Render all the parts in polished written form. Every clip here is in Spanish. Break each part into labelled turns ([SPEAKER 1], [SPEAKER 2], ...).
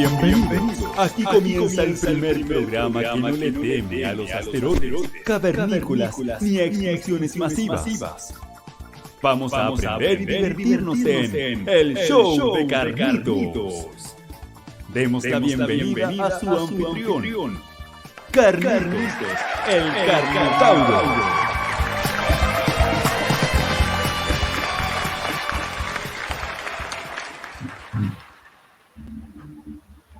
[SPEAKER 1] Bienvenidos. Aquí comienza el primer programa que no le teme a los asteroides, cavernícolas ni extinciones masivas. Vamos a aprender y divertirnos en El Show de Carnitos. Demos la bienvenida a su anfitrión, Carnitos, el Carnotauro.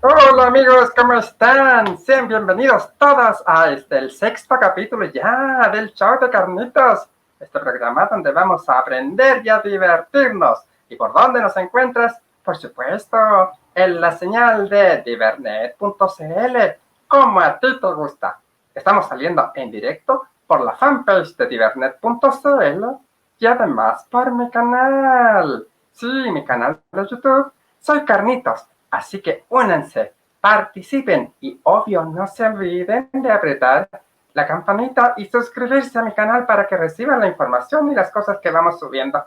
[SPEAKER 2] Hola amigos, ¿cómo están? Sean bienvenidos todos a el sexto capítulo ya del Show de Carnitos, este programa donde vamos a aprender y a divertirnos. ¿Y por dónde nos encuentras? Por supuesto, en la señal de divernet.cl, como a ti te gusta. Estamos saliendo en directo por la fanpage de divernet.cl y además por mi canal. Sí, mi canal de YouTube. Soy Carnitos. Así que únanse, participen y obvio no se olviden de apretar la campanita y suscribirse a mi canal para que reciban la información y las cosas que vamos subiendo.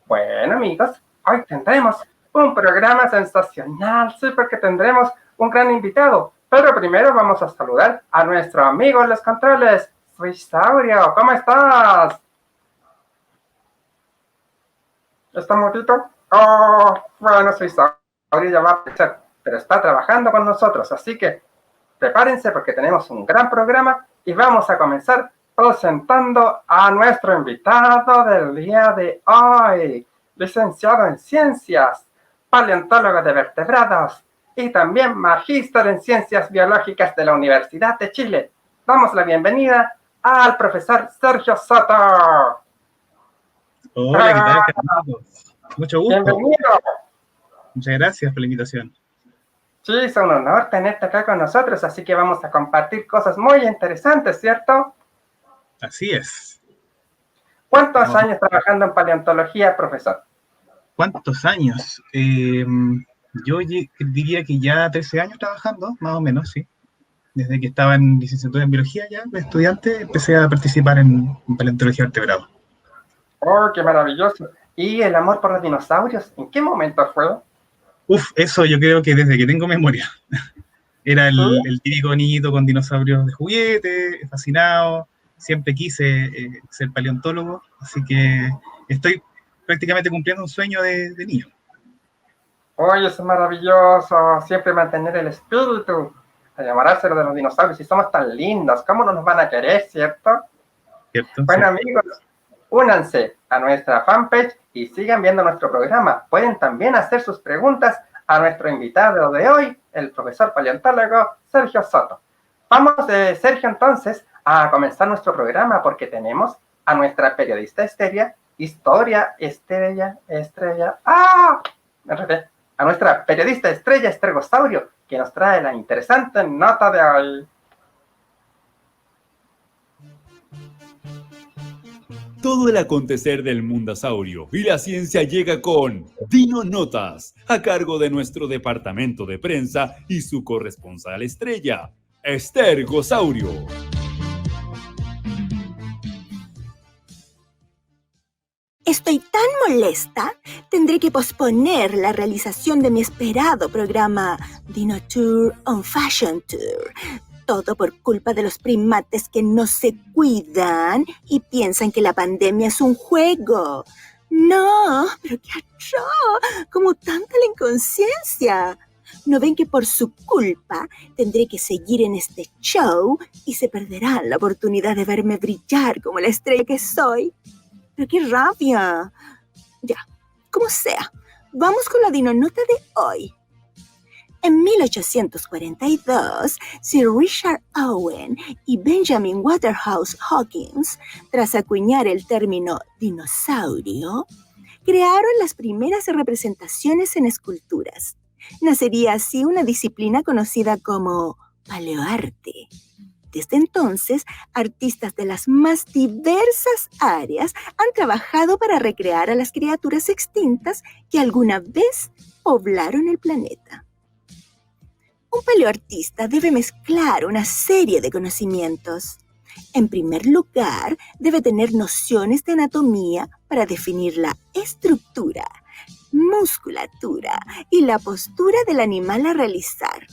[SPEAKER 2] Bueno amigos, hoy tendremos un programa sensacional, sí, porque tendremos un gran invitado. Pero primero vamos a saludar a nuestro amigo en los controles, Suisaurio. ¿Cómo estás? ¿Está mutito? Oh, bueno, Suisaurio. Ahora ya va a aparecer, pero está trabajando con nosotros, así que prepárense porque tenemos un gran programa y vamos a comenzar presentando a nuestro invitado del día de hoy, licenciado en Ciencias, paleontólogo de vertebrados y también magíster en Ciencias Biológicas de la Universidad de Chile. Damos la bienvenida al profesor Sergio Soto.
[SPEAKER 3] Hola, ¿qué tal, Carlitos? Mucho gusto.
[SPEAKER 2] Bienvenido.
[SPEAKER 3] Muchas gracias por la invitación.
[SPEAKER 2] Sí, es un honor tenerte acá con nosotros, así que vamos a compartir cosas muy interesantes, ¿cierto?
[SPEAKER 3] Así es.
[SPEAKER 2] ¿Cuántos años trabajando en paleontología, profesor?
[SPEAKER 3] ¿Cuántos años? Yo diría que ya 13 años trabajando, más o menos, sí. Desde que estaba en licenciatura en biología ya, de estudiante, empecé a participar en paleontología vertebrado.
[SPEAKER 2] ¡Oh, qué maravilloso! ¿Y el amor por los dinosaurios? ¿En qué momento fue?
[SPEAKER 3] Eso yo creo que desde que tengo memoria. Era
[SPEAKER 2] ¿Sí?
[SPEAKER 3] el típico niñito con dinosaurios de juguete, fascinado. Siempre quise ser paleontólogo, así que estoy prácticamente cumpliendo un sueño de niño.
[SPEAKER 2] ¡Oye, eso es maravilloso! Siempre mantener el espíritu, enamorárselo de los dinosaurios. Si somos tan lindos, ¿cómo no nos van a querer, cierto?
[SPEAKER 3] ¿Cierto?
[SPEAKER 2] Bueno,
[SPEAKER 3] Sí.
[SPEAKER 2] amigos, únanse a nuestra fanpage y sigan viendo nuestro programa. Pueden también hacer sus preguntas a nuestro invitado de hoy, el profesor paleontólogo Sergio Soto. Vamos, Sergio, entonces, a comenzar nuestro programa porque tenemos a nuestra periodista a nuestra periodista estrella, Estergosaurio, que nos trae la interesante nota de hoy.
[SPEAKER 1] Todo el acontecer del mundasaurio y la ciencia llega con Dino Notas, a cargo de nuestro departamento de prensa y su corresponsal estrella, Estergosaurio.
[SPEAKER 4] Estoy tan molesta, tendré que posponer la realización de mi esperado programa Dino Tour on Fashion Tour. Todo por culpa de los primates que no se cuidan y piensan que la pandemia es un juego. No, pero qué atroz, como tanta la inconsciencia. ¿No ven que por su culpa tendré que seguir en este show y se perderán la oportunidad de verme brillar como la estrella que soy? Pero qué rabia. Ya, como sea, vamos con la dinonota de hoy. En 1842, Sir Richard Owen y Benjamin Waterhouse Hawkins, tras acuñar el término dinosaurio, crearon las primeras representaciones en esculturas. Nacería así una disciplina conocida como paleoarte. Desde entonces, artistas de las más diversas áreas han trabajado para recrear a las criaturas extintas que alguna vez poblaron el planeta. Un paleoartista debe mezclar una serie de conocimientos. En primer lugar, debe tener nociones de anatomía para definir la estructura, musculatura y la postura del animal a realizar.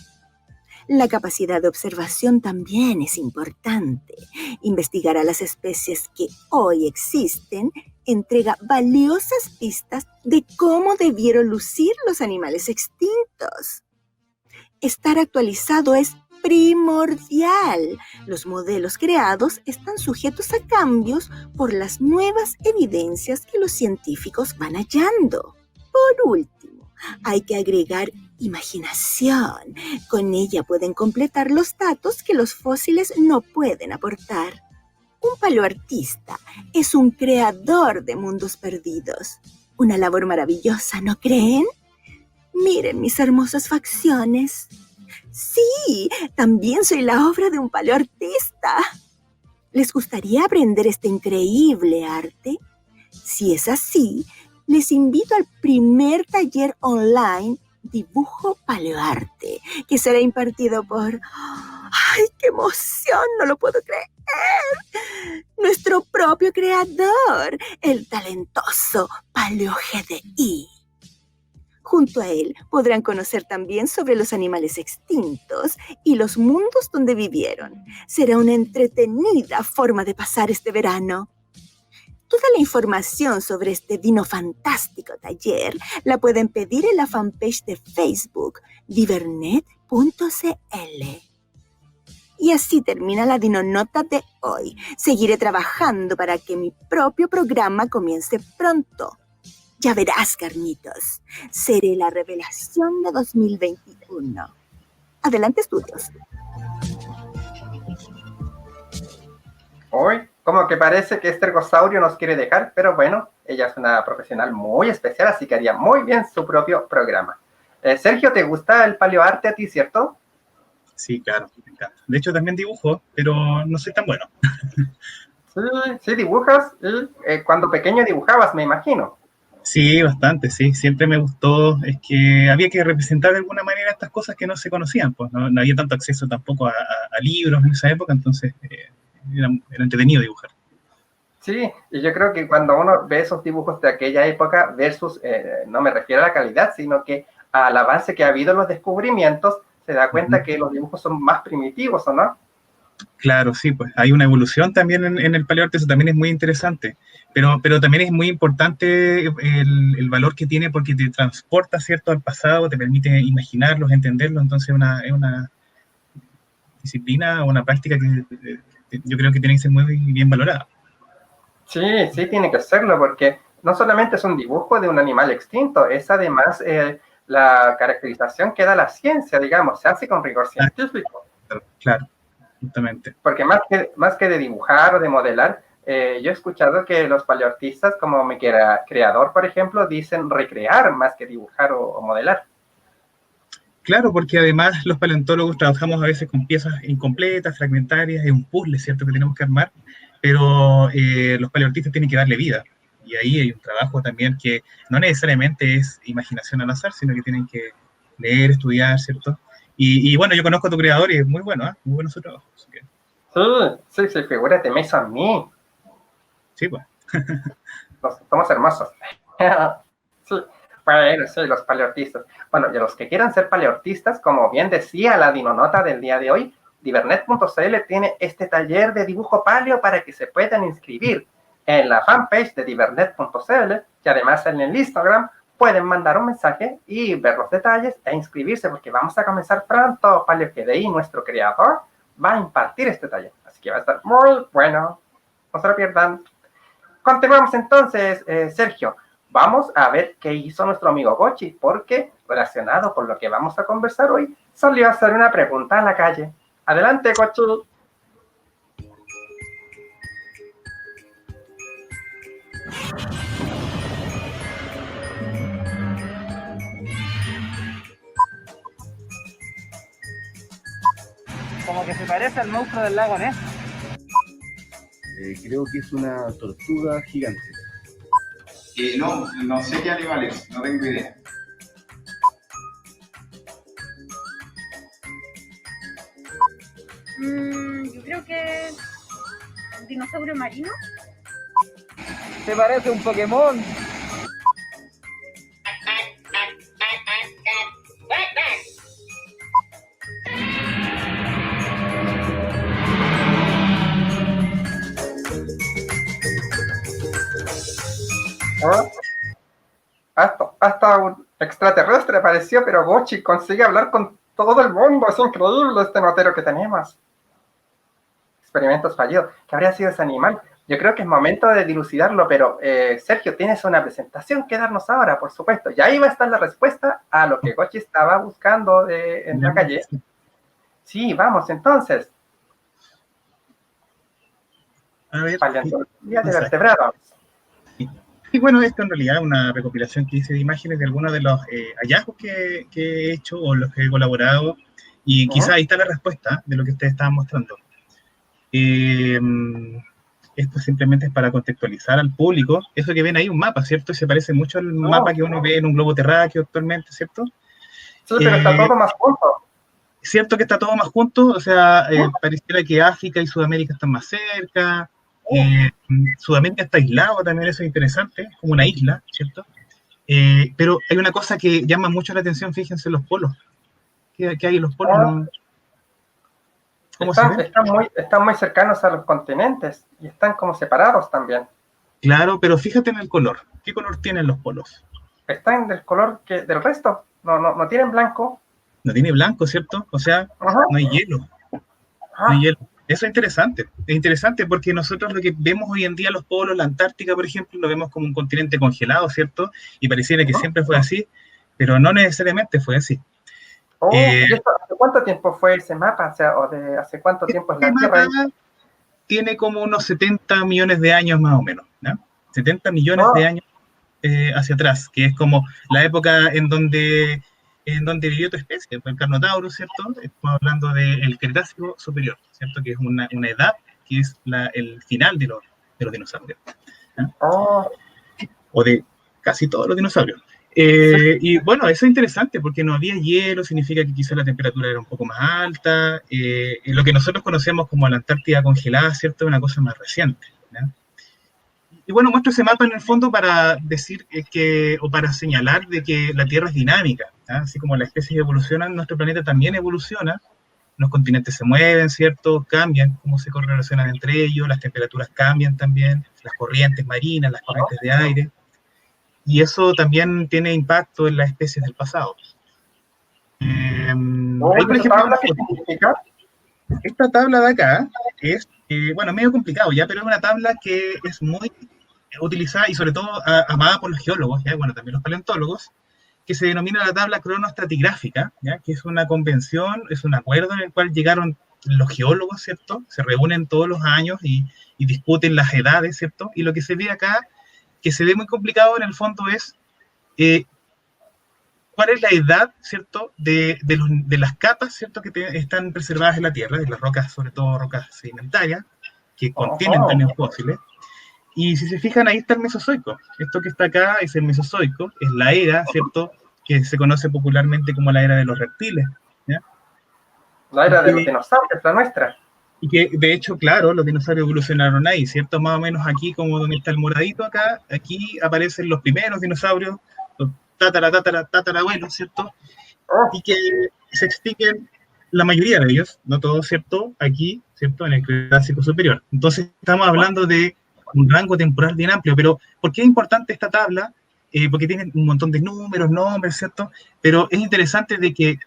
[SPEAKER 4] La capacidad de observación también es importante. Investigar a las especies que hoy existen entrega valiosas pistas de cómo debieron lucir los animales extintos. Estar actualizado es primordial. Los modelos creados están sujetos a cambios por las nuevas evidencias que los científicos van hallando. Por último, hay que agregar imaginación. Con ella pueden completar los datos que los fósiles no pueden aportar. Un paleoartista es un creador de mundos perdidos. Una labor maravillosa, ¿no creen? Miren mis hermosas facciones. Sí, también soy la obra de un paleoartista. ¿Les gustaría aprender este increíble arte? Si es así, les invito al primer taller online Dibujo Paleoarte, que será impartido por... ¡Ay, qué emoción! No lo puedo creer. Nuestro propio creador, el talentoso Paleo GDI. Junto a él podrán conocer también sobre los animales extintos y los mundos donde vivieron. Será una entretenida forma de pasar este verano. Toda la información sobre este dino fantástico taller la pueden pedir en la fanpage de Facebook divernet.cl. Y así termina la dinonota de hoy. Seguiré trabajando para que mi propio programa comience pronto. Ya verás, Carnitos. Seré la revelación de 2021. Adelante, estudios.
[SPEAKER 2] Hoy, como que parece que este ergosaurio nos quiere dejar, pero bueno, ella es una profesional muy especial, así que haría muy bien su propio programa. Sergio, ¿te gusta el paleoarte a ti, cierto?
[SPEAKER 3] Sí, claro, me encanta. De hecho, también dibujo, pero no soy tan bueno.
[SPEAKER 2] Sí, dibujas y cuando pequeño dibujabas, me imagino.
[SPEAKER 3] Sí, bastante, sí. Siempre me gustó. Es que había que representar de alguna manera estas cosas que no se conocían. Pues no había tanto acceso tampoco a libros en esa época, entonces era entretenido dibujar.
[SPEAKER 2] Sí, y yo creo que cuando uno ve esos dibujos de aquella época versus, no me refiero a la calidad, sino que al avance que ha habido en los descubrimientos, se da cuenta que los dibujos son más primitivos, ¿o no?
[SPEAKER 3] Claro, sí, pues hay una evolución también en el paleoarte, eso también es muy interesante, pero también es muy importante el valor que tiene porque te transporta, ¿cierto?, al pasado, te permite imaginarlos, entenderlos, entonces es una disciplina, una práctica que yo creo que tiene que ser muy bien valorada.
[SPEAKER 2] Sí, tiene que serlo, porque no solamente es un dibujo de un animal extinto, es además la caracterización que da la ciencia, digamos, se hace con rigor científico.
[SPEAKER 3] Claro. Justamente.
[SPEAKER 2] Porque más que de dibujar o de modelar, yo he escuchado que los paleoartistas, como mi creador, por ejemplo, dicen recrear más que dibujar o modelar.
[SPEAKER 3] Claro, porque además los paleontólogos trabajamos a veces con piezas incompletas, fragmentarias, es un puzzle, ¿cierto?, que tenemos que armar, pero los paleoartistas tienen que darle vida. Y ahí hay un trabajo también que no necesariamente es imaginación al azar, sino que tienen que leer, estudiar, ¿cierto? Y bueno, yo conozco a tu creador y es muy bueno, muy bueno su trabajo. Así que...
[SPEAKER 2] Sí, figúrate, me hizo a mí.
[SPEAKER 3] Sí, pues.
[SPEAKER 2] Somos hermosos. Sí, bueno, sí, los paleoartistas. Bueno, y a los que quieran ser paleoartistas, como bien decía la dinonota del día de hoy, divernet.cl tiene este taller de dibujo paleo para que se puedan inscribir en la fanpage de divernet.cl y además en el Instagram. Pueden mandar un mensaje y ver los detalles e inscribirse porque vamos a comenzar pronto. Paleo GDI, nuestro creador, va a impartir este taller. Así que va a estar muy bueno. No se lo pierdan. Continuamos entonces, Sergio. Vamos a ver qué hizo nuestro amigo Gochi, porque relacionado con lo que vamos a conversar hoy, salió a hacer una pregunta en la calle. Adelante, Gochi.
[SPEAKER 5] Como que se parece al monstruo del lago Ness.
[SPEAKER 6] Creo que es una tortuga gigante.
[SPEAKER 7] No sé qué animal es, no tengo idea.
[SPEAKER 8] Yo creo que un dinosaurio marino.
[SPEAKER 5] Se parece a un Pokémon.
[SPEAKER 2] ¿Ah? Hasta un extraterrestre apareció, pero Gochi consigue hablar con todo el mundo. Es increíble este notero que tenemos. Experimentos fallidos. ¿Qué habría sido ese animal? Yo creo que es momento de dilucidarlo, pero Sergio, tienes una presentación que darnos ahora, por supuesto. Y ahí va a estar la respuesta a lo que Gochi estaba buscando en la calle. Sí, vamos entonces.
[SPEAKER 3] A ver,
[SPEAKER 2] Paleontología de vertebrados.
[SPEAKER 3] y bueno, esto en realidad es una recopilación que hice de imágenes de algunos de los hallazgos que he hecho o los que he colaborado, y quizá ahí está la respuesta de lo que ustedes estaban mostrando. Esto simplemente es para contextualizar al público. Eso que ven ahí, un mapa, ¿cierto? Y se parece mucho al mapa que uno ve en un globo terráqueo actualmente, ¿cierto?
[SPEAKER 2] Sí, pero está todo más junto.
[SPEAKER 3] Cierto que está todo más junto, o sea, pareciera que África y Sudamérica están más cerca. Sudamérica está aislado también, eso es interesante, es como una isla, ¿cierto? Pero hay una cosa que llama mucho la atención, fíjense, los polos. ¿Qué hay en los polos? ¿No? ¿Cómo se ve?
[SPEAKER 2] Están muy cercanos a los continentes y están como separados también.
[SPEAKER 3] Claro, pero fíjate en el color. ¿Qué color tienen los polos?
[SPEAKER 2] Están del color del resto. No tienen blanco.
[SPEAKER 3] No tiene blanco, ¿cierto? O sea, no hay hielo. No hay hielo. Eso es interesante porque nosotros lo que vemos hoy en día, los polos, la Antártica, por ejemplo, lo vemos como un continente congelado, ¿cierto? Y pareciera que siempre fue así, pero no necesariamente fue así.
[SPEAKER 2] ¿Y esto, hace cuánto tiempo fue ese mapa? O sea, ¿hace cuánto tiempo es la Tierra?
[SPEAKER 3] Tiene como unos 70 millones de años más o menos, ¿no? 70 millones de años hacia atrás, que es como la época en donde vivió tu especie, el Carnotaurus, ¿cierto? Estamos hablando del Cretácico superior, ¿cierto? Que es una edad que es el final de los dinosaurios, ¿no? O de casi todos los dinosaurios. Y bueno, eso es interesante porque no había hielo, significa que quizás la temperatura era un poco más alta. Lo que nosotros conocemos como la Antártida congelada, ¿cierto? Es una cosa más reciente, ¿no? Y bueno, muestro ese mapa en el fondo para decir o para señalar de que la Tierra es dinámica, ¿no? Así como las especies evolucionan, nuestro planeta también evoluciona. Los continentes se mueven, ¿cierto? Cambian, cómo se correlacionan entre ellos, las temperaturas cambian también, las corrientes marinas, las corrientes de aire. Y eso también tiene impacto en las especies del pasado. Ahí, por ejemplo,
[SPEAKER 2] ¿Qué significa?
[SPEAKER 3] esta tabla de acá es, bueno, medio complicado ya, pero es una tabla que es muy utilizada y sobre todo amada por los geólogos, ¿ya? Bueno, también los paleontólogos, que se denomina la tabla cronoestratigráfica, ¿ya? Que es una convención, es un acuerdo en el cual llegaron los geólogos, ¿cierto? Se reúnen todos los años y discuten las edades, ¿cierto? Y lo que se ve acá, que se ve muy complicado en el fondo, es cuál es la edad, ¿cierto?, de las capas, ¿cierto?, que están preservadas en la Tierra, de las rocas, sobre todo rocas sedimentarias, que contienen también fósiles. Y si se fijan, ahí está el Mesozoico. Esto que está acá es el Mesozoico, es la era, ¿cierto?, que se conoce popularmente como la era de los reptiles, ¿ya?
[SPEAKER 2] La era de los dinosaurios, la nuestra.
[SPEAKER 3] Y que, de hecho, claro, los dinosaurios evolucionaron ahí, ¿cierto? Más o menos aquí, como donde está el moradito acá, aquí aparecen los primeros dinosaurios, los tatarabuelos, ¿cierto? Y que se extinguen la mayoría de ellos, no todos, ¿cierto? Aquí, ¿cierto? En el Cretácico superior. Entonces, estamos hablando de un rango temporal bien amplio, pero ¿por qué es importante esta tabla? Porque tiene un montón de números, nombres, ¿cierto? Pero es interesante de que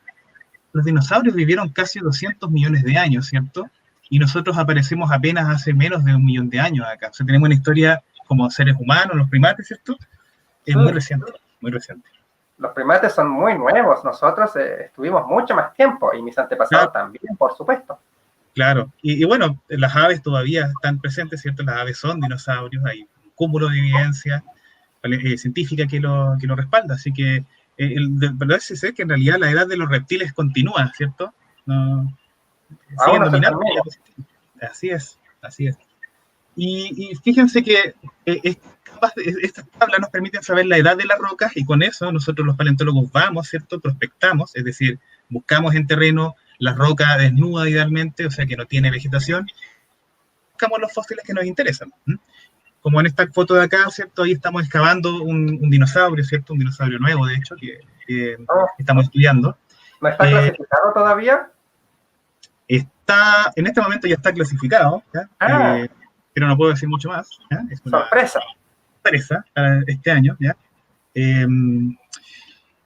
[SPEAKER 3] los dinosaurios vivieron casi 200 millones de años, ¿cierto? Y nosotros aparecemos apenas hace menos de 1 millón de años acá. O sea, tenemos una historia como seres humanos, los primates, ¿cierto? Es muy reciente, muy reciente.
[SPEAKER 2] Los primates son muy nuevos. Nosotros estuvimos mucho más tiempo y mis antepasados también, por supuesto.
[SPEAKER 3] Claro. Y bueno, las aves todavía están presentes, ¿cierto? Las aves son dinosaurios, hay un cúmulo de evidencia científica que lo respalda. Así que, de verdad, se sé que en realidad la edad de los reptiles continúa, ¿cierto? No, siguen dominando. Así es. Y fíjense que estas tablas nos permiten saber la edad de las rocas y con eso nosotros los paleontólogos vamos, ¿cierto? Prospectamos, es decir, buscamos en terreno la roca desnuda idealmente, o sea que no tiene vegetación, buscamos los fósiles que nos interesan. Como en esta foto de acá, ¿cierto? Ahí estamos excavando un dinosaurio, ¿cierto? Un dinosaurio nuevo, de hecho, que estamos estudiando.
[SPEAKER 2] ¿No está clasificado todavía?
[SPEAKER 3] En este momento ya está clasificado, ¿ya? Pero no puedo decir mucho más, ¿ya? Es una sorpresa. sorpresa para este año, ¿ya?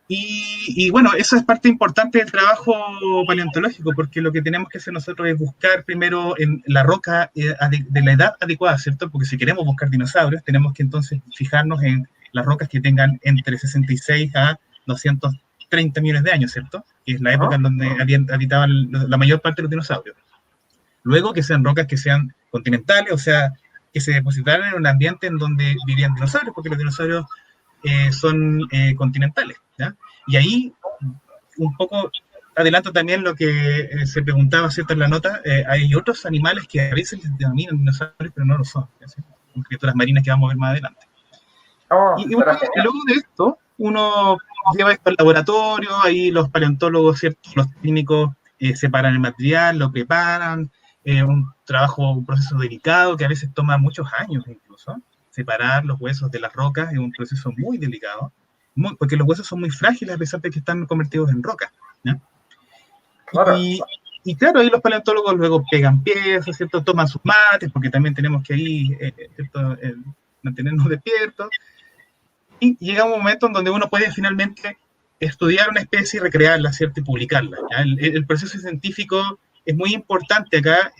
[SPEAKER 3] Y bueno, eso es parte importante del trabajo paleontológico, porque lo que tenemos que hacer nosotros es buscar primero en la roca de la edad adecuada, ¿cierto? Porque si queremos buscar dinosaurios, tenemos que entonces fijarnos en las rocas que tengan entre 66 a 230 millones de años, ¿cierto? Que es la época en donde habitaban la mayor parte de los dinosaurios. Luego que sean rocas que sean continentales, o sea, que se depositaran en un ambiente en donde vivían dinosaurios, porque los dinosaurios son continentales, ¿ya? Y ahí, un poco, adelanto también lo que se preguntaba, ¿cierto?, en la nota, hay otros animales que a veces les denominan dinosaurios, pero no lo son, ¿sí? Son criaturas marinas que vamos a ver más adelante. Y luego de esto, uno lleva esto al laboratorio, ahí los paleontólogos, ¿cierto?, los técnicos separan el material, lo preparan, un proceso delicado que a veces toma muchos años incluso. Separar los huesos de las rocas es un proceso muy delicado, porque los huesos son muy frágiles a pesar de que están convertidos en roca, ¿no? Claro. Y claro, ahí los paleontólogos luego pegan piezas, ¿cierto? Toman sus mates, porque también tenemos que ahí mantenernos despiertos. Y llega un momento en donde uno puede finalmente estudiar una especie y recrearla, ¿cierto? Y publicarla, ¿ya? El proceso científico es muy importante acá,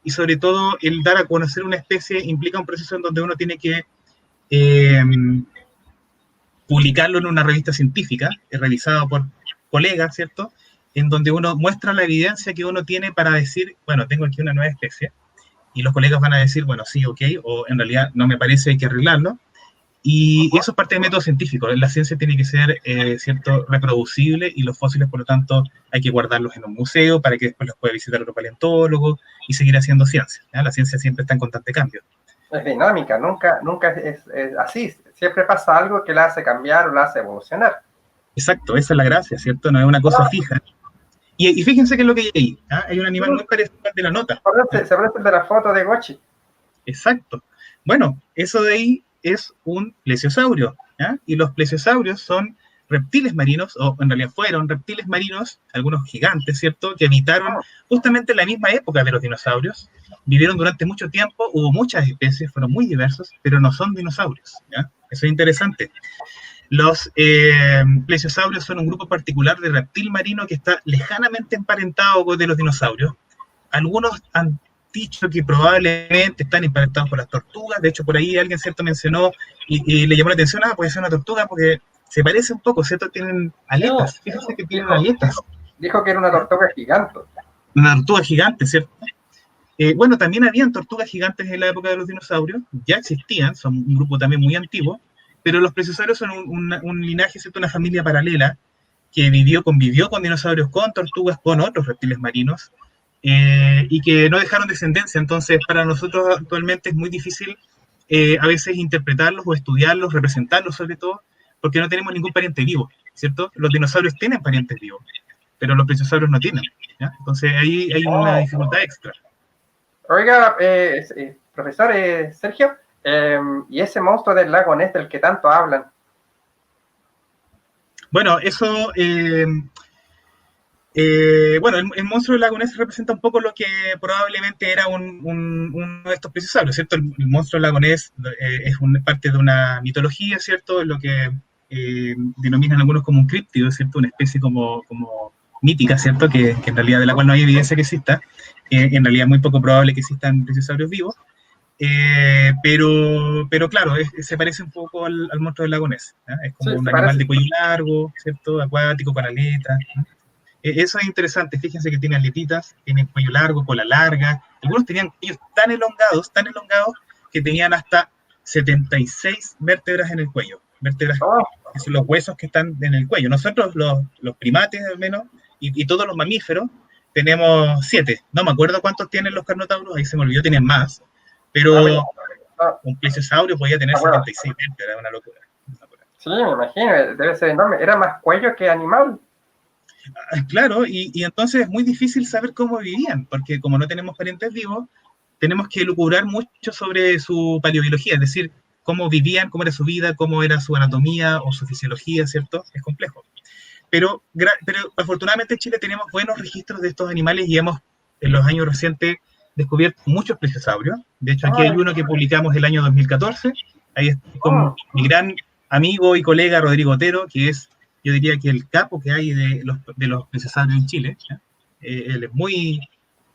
[SPEAKER 3] y sobre todo el dar a conocer una especie implica un proceso en donde uno tiene que publicarlo en una revista científica, revisada por colegas, ¿cierto?, en donde uno muestra la evidencia que uno tiene para decir, bueno, tengo aquí una nueva especie, y los colegas van a decir, bueno, sí, ok, o en realidad no me parece, hay que arreglarlo, y eso es parte del método científico. La ciencia tiene que ser, ¿cierto?, reproducible, y los fósiles, por lo tanto, hay que guardarlos en un museo para que después los pueda visitar otro paleontólogo y seguir haciendo ciencia, ¿ya? La ciencia siempre está en constante cambio.
[SPEAKER 2] Es dinámica, nunca es así. Siempre pasa algo que la hace cambiar o la hace evolucionar.
[SPEAKER 3] Exacto, esa es la gracia, ¿cierto? No es una cosa fija. Y fíjense qué es lo que hay ahí. ¿Ah? Hay un animal muy parecido al de la nota.
[SPEAKER 2] Se parece el de la foto de Gochi.
[SPEAKER 3] Exacto. Bueno, eso de ahí es un plesiosaurio, ¿ya? Y los plesiosaurios son reptiles marinos, o en realidad fueron reptiles marinos, algunos gigantes, ¿cierto?, que habitaron justamente en la misma época de los dinosaurios, vivieron durante mucho tiempo, hubo muchas especies, fueron muy diversos, pero no son dinosaurios, ¿ya? Eso es interesante. Los plesiosaurios son un grupo particular de reptil marino que está lejanamente emparentado con de los dinosaurios. Algunos han dicho que probablemente están emparentados con las tortugas. De hecho, por ahí alguien, ¿cierto?, mencionó y le llamó la atención, puede ser una tortuga porque se parece un poco, ¿cierto? Tienen aletas, fíjense que tienen aletas.
[SPEAKER 2] Dijo que era una tortuga gigante.
[SPEAKER 3] Una tortuga gigante, ¿cierto? Bueno, también habían tortugas gigantes en la época de los dinosaurios, ya existían, son un grupo también muy antiguo, pero los plesiosaurios son un linaje, ¿cierto?, una familia paralela que convivió con dinosaurios, con tortugas, con otros reptiles marinos, y que no dejaron descendencia. Entonces, para nosotros actualmente es muy difícil a veces interpretarlos o estudiarlos, representarlos sobre todo, porque no tenemos ningún pariente vivo, ¿cierto? Los dinosaurios tienen parientes vivos, pero los plesiosaurios no tienen, ¿ya? Entonces ahí hay una dificultad extra.
[SPEAKER 2] Oiga, profesor Sergio, ¿y ese monstruo del lago Ness del que tanto hablan?
[SPEAKER 3] Bueno, eso... bueno, el monstruo del lago Ness representa un poco lo que probablemente era uno de estos plesiosaurios, ¿cierto? El monstruo del lago Ness es parte de una mitología, ¿cierto? Lo que denominan algunos como un críptido, ¿cierto? Una especie como mítica, ¿cierto? Que en realidad de la cual no hay evidencia que exista. En realidad es muy poco probable que existan plesiosaurios vivos. Pero claro, se parece un poco al monstruo del lago Ness, ¿eh? Es como un animal de cuello largo, ¿cierto? Acuático, con aletas, ¿no? Eso es interesante. Fíjense que tiene aletitas, tiene cuello largo, cola larga. Algunos tenían cuellos tan elongados, que tenían hasta 76 vértebras en el cuello. Vértebras, que son los huesos que están en el cuello. Nosotros, los primates al menos, y todos los mamíferos, tenemos 7. No me acuerdo cuántos tienen los carnotauros, ahí se me olvidó, tienen más. Pero un plesiosaurio podía tener 76 vértebras, una locura.
[SPEAKER 2] Sí, me imagino, debe ser enorme. Era más cuello que animal.
[SPEAKER 3] Claro, y entonces es muy difícil saber cómo vivían, porque como no tenemos parientes vivos, tenemos que elucubrar mucho sobre su paleobiología, es decir, cómo vivían, cómo era su vida, cómo era su anatomía o su fisiología, ¿cierto? Es complejo. Pero afortunadamente en Chile tenemos buenos registros de estos animales y hemos, en los años recientes, descubierto muchos plesiosaurios. De hecho, aquí hay uno que publicamos el año 2014, Ahí estoy con mi gran amigo y colega Rodrigo Otero, que es, yo diría que el capo que hay de los plesiosaurios en Chile. ¿Ya? Él es muy,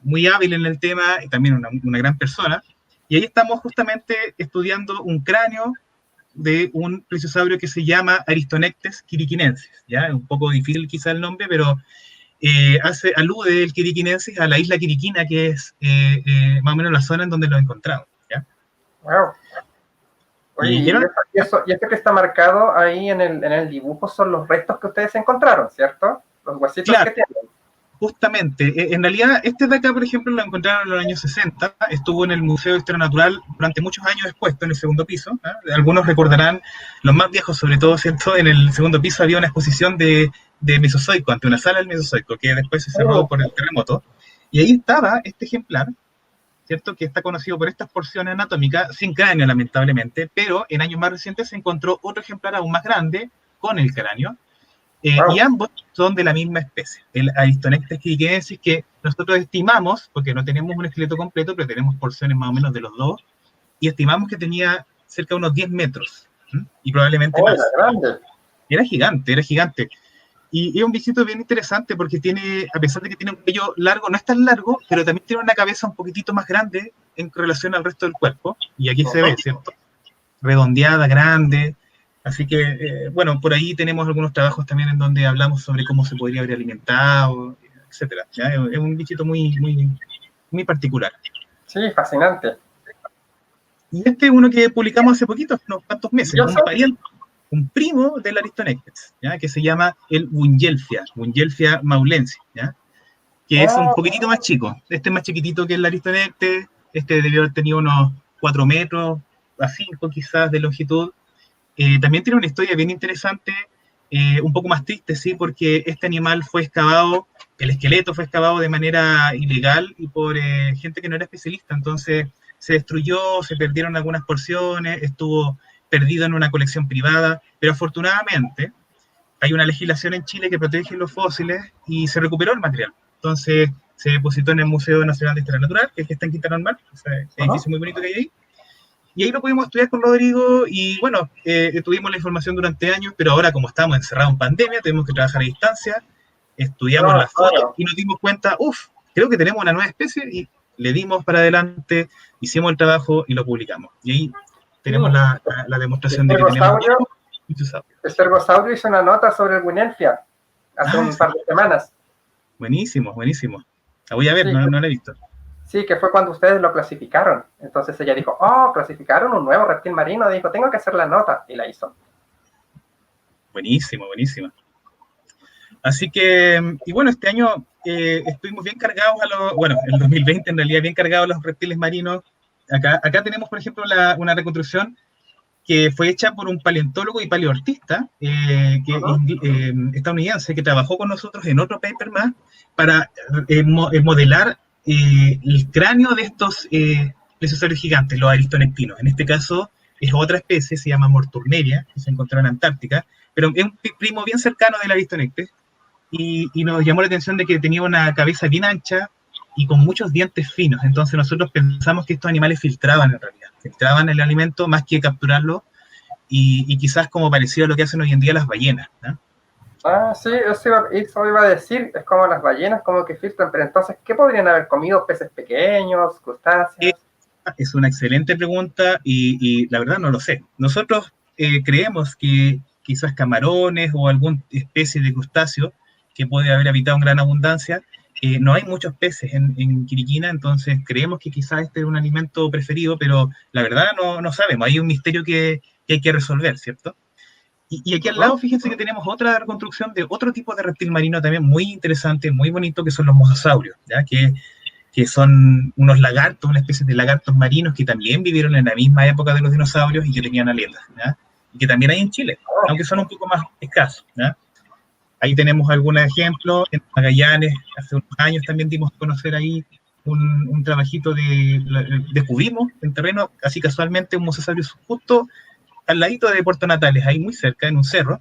[SPEAKER 3] muy hábil en el tema y también una gran persona. Y ahí estamos justamente estudiando un cráneo de un plesiosaurio que se llama Aristonectes quiriquinensis. ¿Ya? Es un poco difícil quizá el nombre, pero alude el quiriquinensis a la isla Quiriquina, que es más o menos la zona en donde lo encontramos. ¿Ya?
[SPEAKER 2] Wow. Oye, y esto que está marcado ahí en el dibujo son los restos que ustedes encontraron, ¿cierto? Los huesitos
[SPEAKER 3] claro,
[SPEAKER 2] que tienen.
[SPEAKER 3] Justamente. En realidad, este de acá, por ejemplo, lo encontraron en los años 60, estuvo en el Museo de Historia Natural durante muchos años expuesto en el segundo piso. Algunos recordarán, los más viejos sobre todo, ¿cierto? En el segundo piso había una exposición de Mesozoico, ante una sala del Mesozoico, que después se cerró por el terremoto. Y ahí estaba este ejemplar, ¿cierto? Que está conocido por estas porciones anatómicas, sin cráneo lamentablemente, pero en años más recientes se encontró otro ejemplar aún más grande, con el cráneo, y ambos son de la misma especie, el Aristonectes quiriquensis, que nosotros estimamos, porque no tenemos un esqueleto completo, pero tenemos porciones más o menos de los dos, y estimamos que tenía cerca de unos 10 metros, y probablemente más.
[SPEAKER 2] Era grande.
[SPEAKER 3] Era gigante. Y es un bichito bien interesante porque tiene, a pesar de que tiene un cuello largo, no es tan largo, pero también tiene una cabeza un poquitito más grande en relación al resto del cuerpo. Y aquí se ve, ¿cierto? Redondeada, grande. Así que, bueno, por ahí tenemos algunos trabajos también en donde hablamos sobre cómo se podría haber alimentado, etcétera. ¿Ya? Es un bichito muy, muy, muy particular.
[SPEAKER 2] Sí, fascinante.
[SPEAKER 3] Y este es uno que publicamos hace poquito, unos cuantos meses, un primo del Aristonectes, ¿ya? Que se llama el Bungelfia maulensis, ¿ya? Que es un poquitito más chico. Este es más chiquitito que el Aristonectes, este debió haber tenido unos 4 metros a 5 quizás de longitud. También tiene una historia bien interesante, un poco más triste, sí, porque este animal fue excavado, el esqueleto fue excavado de manera ilegal y por gente que no era especialista, entonces se destruyó, se perdieron algunas porciones, estuvo perdido en una colección privada, pero afortunadamente hay una legislación en Chile que protege los fósiles y se recuperó el material. Entonces se depositó en el Museo Nacional de Historia Natural, que es el que está en Quintana Normal, o sea, es un edificio muy bonito que hay ahí. Y ahí lo pudimos estudiar con Rodrigo y bueno, tuvimos la información durante años, pero ahora como estamos encerrados en pandemia, tenemos que trabajar a distancia, estudiamos las fotos y nos dimos cuenta, creo que tenemos una nueva especie y le dimos para adelante, hicimos el trabajo y lo publicamos. Y ahí tenemos la demostración de que tenemos
[SPEAKER 2] el Stergosaurio hizo una nota sobre el Bungelfia hace un par de semanas.
[SPEAKER 3] Buenísimo. La voy a ver, no la he visto.
[SPEAKER 2] Sí, que fue cuando ustedes lo clasificaron. Entonces ella dijo, clasificaron un nuevo reptil marino. Dijo, tengo que hacer la nota. Y la hizo.
[SPEAKER 3] Buenísimo. Así que, y bueno, este año estuvimos bien cargados el 2020 en realidad bien cargados a los reptiles marinos. Acá tenemos, por ejemplo, una reconstrucción que fue hecha por un paleontólogo y paleoartista estadounidense que trabajó con nosotros en otro paper más para modelar el cráneo de estos plesiosaurios gigantes, los aristonectinos. En este caso es otra especie, se llama Morturneria, que se encontró en Antártica, pero es un primo bien cercano del Aristonectes, y nos llamó la atención de que tenía una cabeza bien ancha y con muchos dientes finos. Entonces nosotros pensamos que estos animales filtraban el alimento más que capturarlo, y quizás como parecido a lo que hacen hoy en día las ballenas, ¿no?
[SPEAKER 2] Sí, eso iba a decir, es como las ballenas, como que filtran, pero entonces, ¿qué podrían haber comido? ¿Peces pequeños, crustáceos?
[SPEAKER 3] Es una excelente pregunta y la verdad no lo sé. Nosotros creemos que quizás camarones o alguna especie de crustáceo que puede haber habitado en gran abundancia. No hay muchos peces en Quiriquina, entonces creemos que quizás este es un alimento preferido, pero la verdad no sabemos. Hay un misterio que hay que resolver, ¿cierto? Y aquí al lado, fíjense que tenemos otra reconstrucción de otro tipo de reptil marino también muy interesante, muy bonito, que son los mosasaurios, ¿ya? Que son unos lagartos, una especie de lagartos marinos que también vivieron en la misma época de los dinosaurios y que tenían aletas, ¿ya? Y que también hay en Chile, aunque son un poco más escasos, ¿ya? Ahí tenemos algunos ejemplos. En Magallanes, hace unos años también dimos a conocer ahí un trabajito descubrimos en terreno, así casualmente, un mosasaurio justo al ladito de Puerto Natales, ahí muy cerca, en un cerro.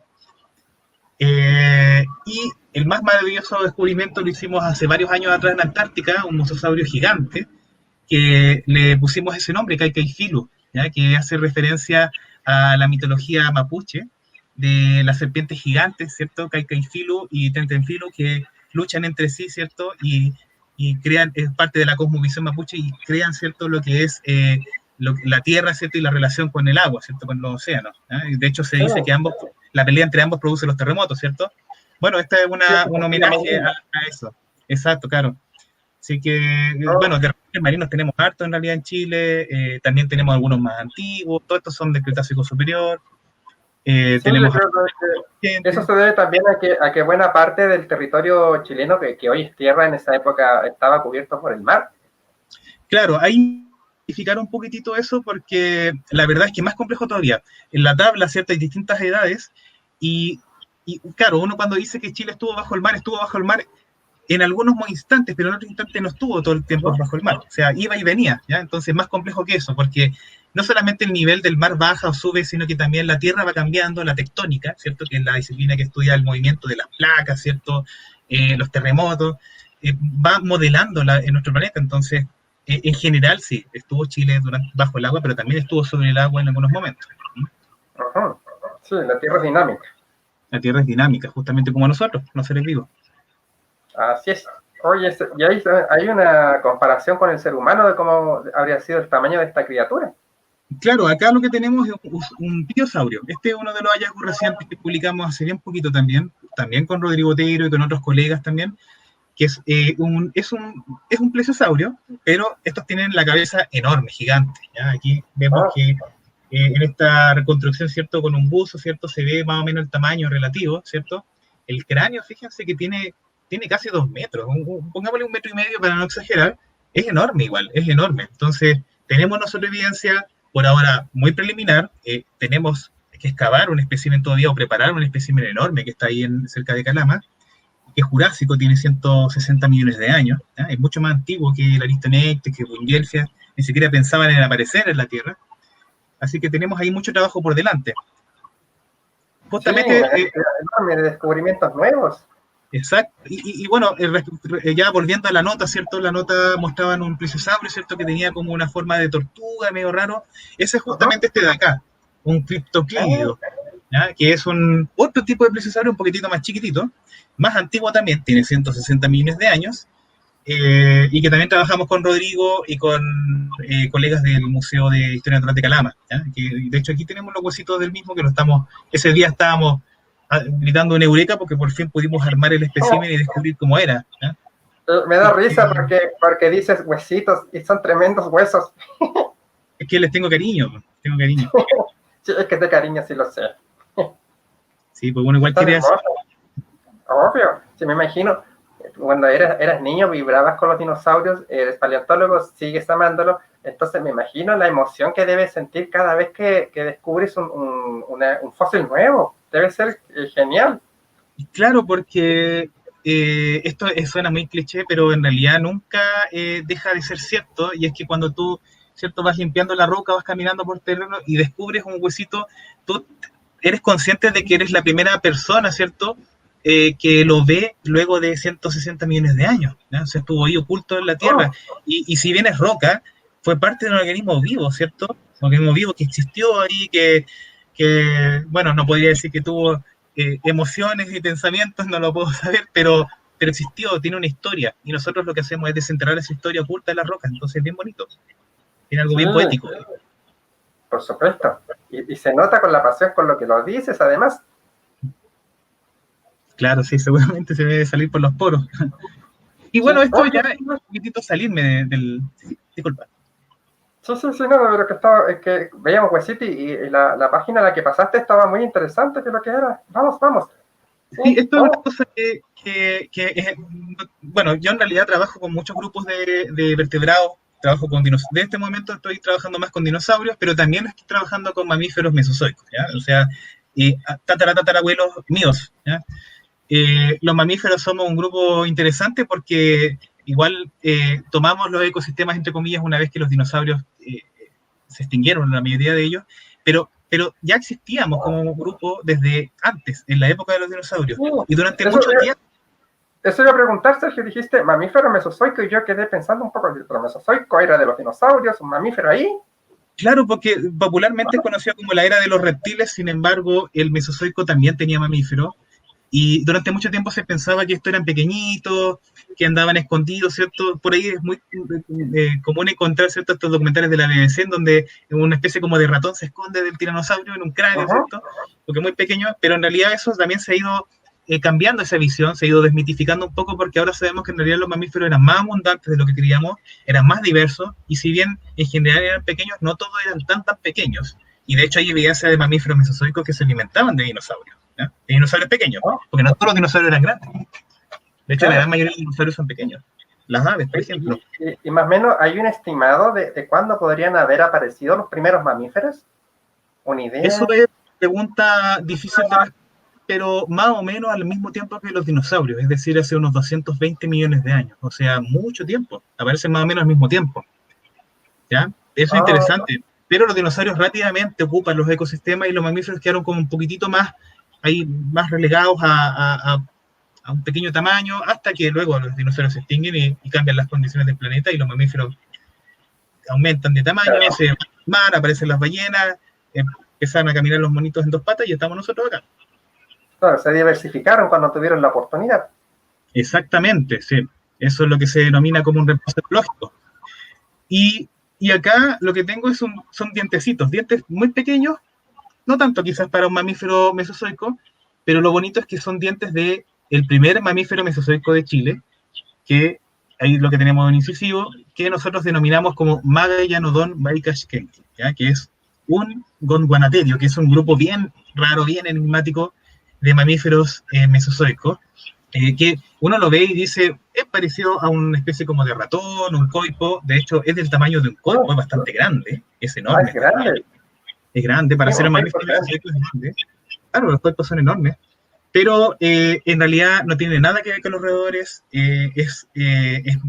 [SPEAKER 3] Y el más maravilloso descubrimiento lo hicimos hace varios años atrás en Antártica, un mosasaurio gigante, que le pusimos ese nombre, Caicaifilu, ¿ya? Que hace referencia a la mitología mapuche de las serpientes gigantes, ¿cierto? Kaikaifilu y Tentenfilu, que luchan entre sí, ¿cierto? Y crean, es parte de la cosmovisión mapuche, y crean, ¿cierto? Lo que es la tierra, ¿cierto? Y la relación con el agua, ¿cierto? Con los océanos. Y de hecho se dice que la pelea entre ambos produce los terremotos, ¿cierto? Bueno, esta es un homenaje a eso. Exacto, claro. Así que, bueno, de repentes marinos tenemos harto en realidad en Chile, también tenemos algunos más antiguos, todos estos son del Cretácico superior. Tenemos
[SPEAKER 2] eso se debe también a que buena parte del territorio chileno, que hoy es tierra, en esa época estaba cubierto por el mar.
[SPEAKER 3] Claro, ahí modificar un poquitito eso, porque la verdad es que es más complejo todavía. En la tabla, ¿cierto? Hay distintas edades, y claro, uno cuando dice que Chile estuvo bajo el mar en algunos instantes, pero en otros instantes no estuvo todo el tiempo bajo el mar. O sea, iba y venía, ¿ya? Entonces, más complejo que eso, porque no solamente el nivel del mar baja o sube, sino que también la Tierra va cambiando, la tectónica, ¿cierto? Que es la disciplina que estudia el movimiento de las placas, ¿cierto? Los terremotos, va modelando en nuestro planeta. Entonces, en general, sí, estuvo Chile bajo el agua, pero también estuvo sobre el agua en algunos momentos.
[SPEAKER 2] Ajá. Sí, la Tierra es dinámica.
[SPEAKER 3] La Tierra es dinámica, justamente como nosotros, los seres vivos.
[SPEAKER 2] Así es. Oye, y hay una comparación con el ser humano de cómo habría sido el tamaño de esta criatura.
[SPEAKER 3] Claro, acá lo que tenemos es un pliosaurio. Este es uno de los hallazgos recientes que publicamos hace bien poquito también con Rodrigo Otero y con otros colegas también, que es un plesiosaurio, pero estos tienen la cabeza enorme, gigante, ¿ya? Aquí vemos que en esta reconstrucción, ¿cierto? Con un buzo, ¿cierto? Se ve más o menos el tamaño relativo, ¿cierto? El cráneo, fíjense que tiene casi 2 metros, pongámosle 1,5 metros para no exagerar, es enorme igual, es enorme. Entonces, tenemos nosotros evidencia, por ahora muy preliminar, tenemos que excavar un espécimen todavía o preparar un espécimen enorme que está ahí cerca de Calama, que es jurásico, tiene 160 millones de años, ¿ya? Es mucho más antiguo que el Aristonectes, que Bungelfia, ni siquiera pensaban en aparecer en la Tierra. Así que tenemos ahí mucho trabajo por delante. Justamente,
[SPEAKER 2] enorme, de descubrimientos nuevos.
[SPEAKER 3] Exacto, y bueno, ya volviendo a la nota, ¿cierto? La nota mostraban un plesiosaurio, ¿cierto? Que tenía como una forma de tortuga, medio raro. Ese es justamente este de acá, un criptoclídeo, ¿ya? Que es otro tipo de plesiosaurio un poquitito más chiquitito, más antiguo también, tiene 160 millones de años, y que también trabajamos con Rodrigo y con colegas del Museo de Historia Natural de Calama, ¿ya? Que de hecho aquí tenemos los huesitos del mismo, que ese día estábamos gritando una eureka porque por fin pudimos armar el espécimen y descubrir cómo era, ¿eh?
[SPEAKER 2] Me da risa porque dices huesitos y son tremendos huesos.
[SPEAKER 3] Es que les tengo cariño.
[SPEAKER 2] Sí, es que de cariño sí lo sé.
[SPEAKER 3] Sí, pues bueno, igual quería hacer.
[SPEAKER 2] Obvio, sí me imagino. Cuando eras niño vibrabas con los dinosaurios, eres paleontólogo, sigues amándolo, entonces me imagino la emoción que debes sentir cada vez que descubres un fósil nuevo. Debe ser genial.
[SPEAKER 3] Claro, porque esto suena muy cliché, pero en realidad nunca deja de ser cierto, y es que cuando tú, ¿cierto? Vas limpiando la roca, vas caminando por terreno y descubres un huesito, tú eres consciente de que eres la primera persona, ¿cierto? Que lo ve luego de 160 millones de años, ¿no? O sea, estuvo ahí oculto en la Tierra, y si bien es roca, fue parte de un organismo vivo, ¿cierto? Un organismo vivo que existió ahí, que bueno, no podría decir que tuvo emociones y pensamientos, no lo puedo saber, pero existió, tiene una historia, y nosotros lo que hacemos es desenterrar esa historia oculta en las rocas, entonces es bien bonito, tiene algo bien poético.
[SPEAKER 2] Por supuesto, y se nota con la pasión con lo que lo dices, además.
[SPEAKER 3] Claro, sí, seguramente se debe salir por los poros. Y bueno, esto ya es un poquitito salirme del... Disculpa.
[SPEAKER 2] Sí, no, pero es que veíamos huesito y la página a la que pasaste estaba muy interesante, que lo que era. Vamos.
[SPEAKER 3] Sí, esto es una cosa que bueno, yo en realidad trabajo con muchos grupos de vertebrados, trabajo con dinosaurios. De este momento estoy trabajando más con dinosaurios, pero también estoy trabajando con mamíferos mesozoicos, ¿ya? O sea, tatarabuelos míos, ¿ya? Los mamíferos somos un grupo interesante porque igual tomamos los ecosistemas, entre comillas, una vez que los dinosaurios se extinguieron, la mayoría de ellos, pero ya existíamos como grupo desde antes, en la época de los dinosaurios, y durante mucho tiempo.
[SPEAKER 2] Eso iba a preguntar, Sergio, dijiste mamífero mesozoico, y yo quedé pensando un poco, pero mesozoico era de los dinosaurios, un mamífero ahí.
[SPEAKER 3] Claro, porque popularmente es conocido como la era de los reptiles, sin embargo, el Mesozoico también tenía mamíferos, y durante mucho tiempo se pensaba que estos eran pequeñitos, que andaban escondidos, ¿cierto? Por ahí es muy común encontrar, ¿cierto?, estos documentales de la BBC en donde una especie como de ratón se esconde del tiranosaurio en un cráneo,
[SPEAKER 2] Ajá.
[SPEAKER 3] ¿cierto? Porque es muy pequeño, pero en realidad eso también se ha ido cambiando esa visión, se ha ido desmitificando un poco porque ahora sabemos que en realidad los mamíferos eran más abundantes de lo que creíamos, eran más diversos, y si bien en general eran pequeños, no todos eran tan pequeños. Y de hecho hay evidencia de mamíferos mesozoicos que se alimentaban de dinosaurios, ¿ya? De dinosaurios pequeños, porque no todos los dinosaurios eran grandes. De hecho, la gran mayoría de los dinosaurios son pequeños. Las aves, por ejemplo.
[SPEAKER 2] Y más o menos, ¿hay un estimado de cuándo podrían haber aparecido los primeros mamíferos? ¿Una idea?
[SPEAKER 3] Eso es pregunta difícil de responder, pero más o menos al mismo tiempo que los dinosaurios, es decir, hace unos 220 millones de años, o sea, mucho tiempo, aparecen más o menos al mismo tiempo, ¿ya? Eso es interesante, pero los dinosaurios rápidamente ocupan los ecosistemas y los mamíferos quedaron como un poquitito más, ahí, más relegados a un pequeño tamaño, hasta que luego los dinosaurios se extinguen y cambian las condiciones del planeta y los mamíferos aumentan de tamaño, se van al mar, aparecen las ballenas, empiezan a caminar los monitos en dos patas y estamos nosotros acá.
[SPEAKER 2] Claro, se diversificaron cuando tuvieron la oportunidad.
[SPEAKER 3] Exactamente, sí. Eso es lo que se denomina como un reposo ecológico. Y acá lo que tengo son dientecitos, dientes muy pequeños, no tanto quizás para un mamífero mesozoico, pero lo bonito es que son dientes de el primer mamífero mesozoico de Chile, que ahí lo que tenemos en incisivo, que nosotros denominamos como Magallanodon baikashkenki, que es un gondwanaterio, que es un grupo bien raro, bien enigmático de mamíferos mesozoicos, que uno lo ve y dice, es parecido a una especie como de ratón, un coipo, de hecho es del tamaño de un coipo, es bastante grande, es enorme.
[SPEAKER 2] Es grande.
[SPEAKER 3] Es grande, para ser un mamífero mesozoico es grande. Claro, los coipos son enormes, pero en realidad no tiene nada que ver con los roedores, es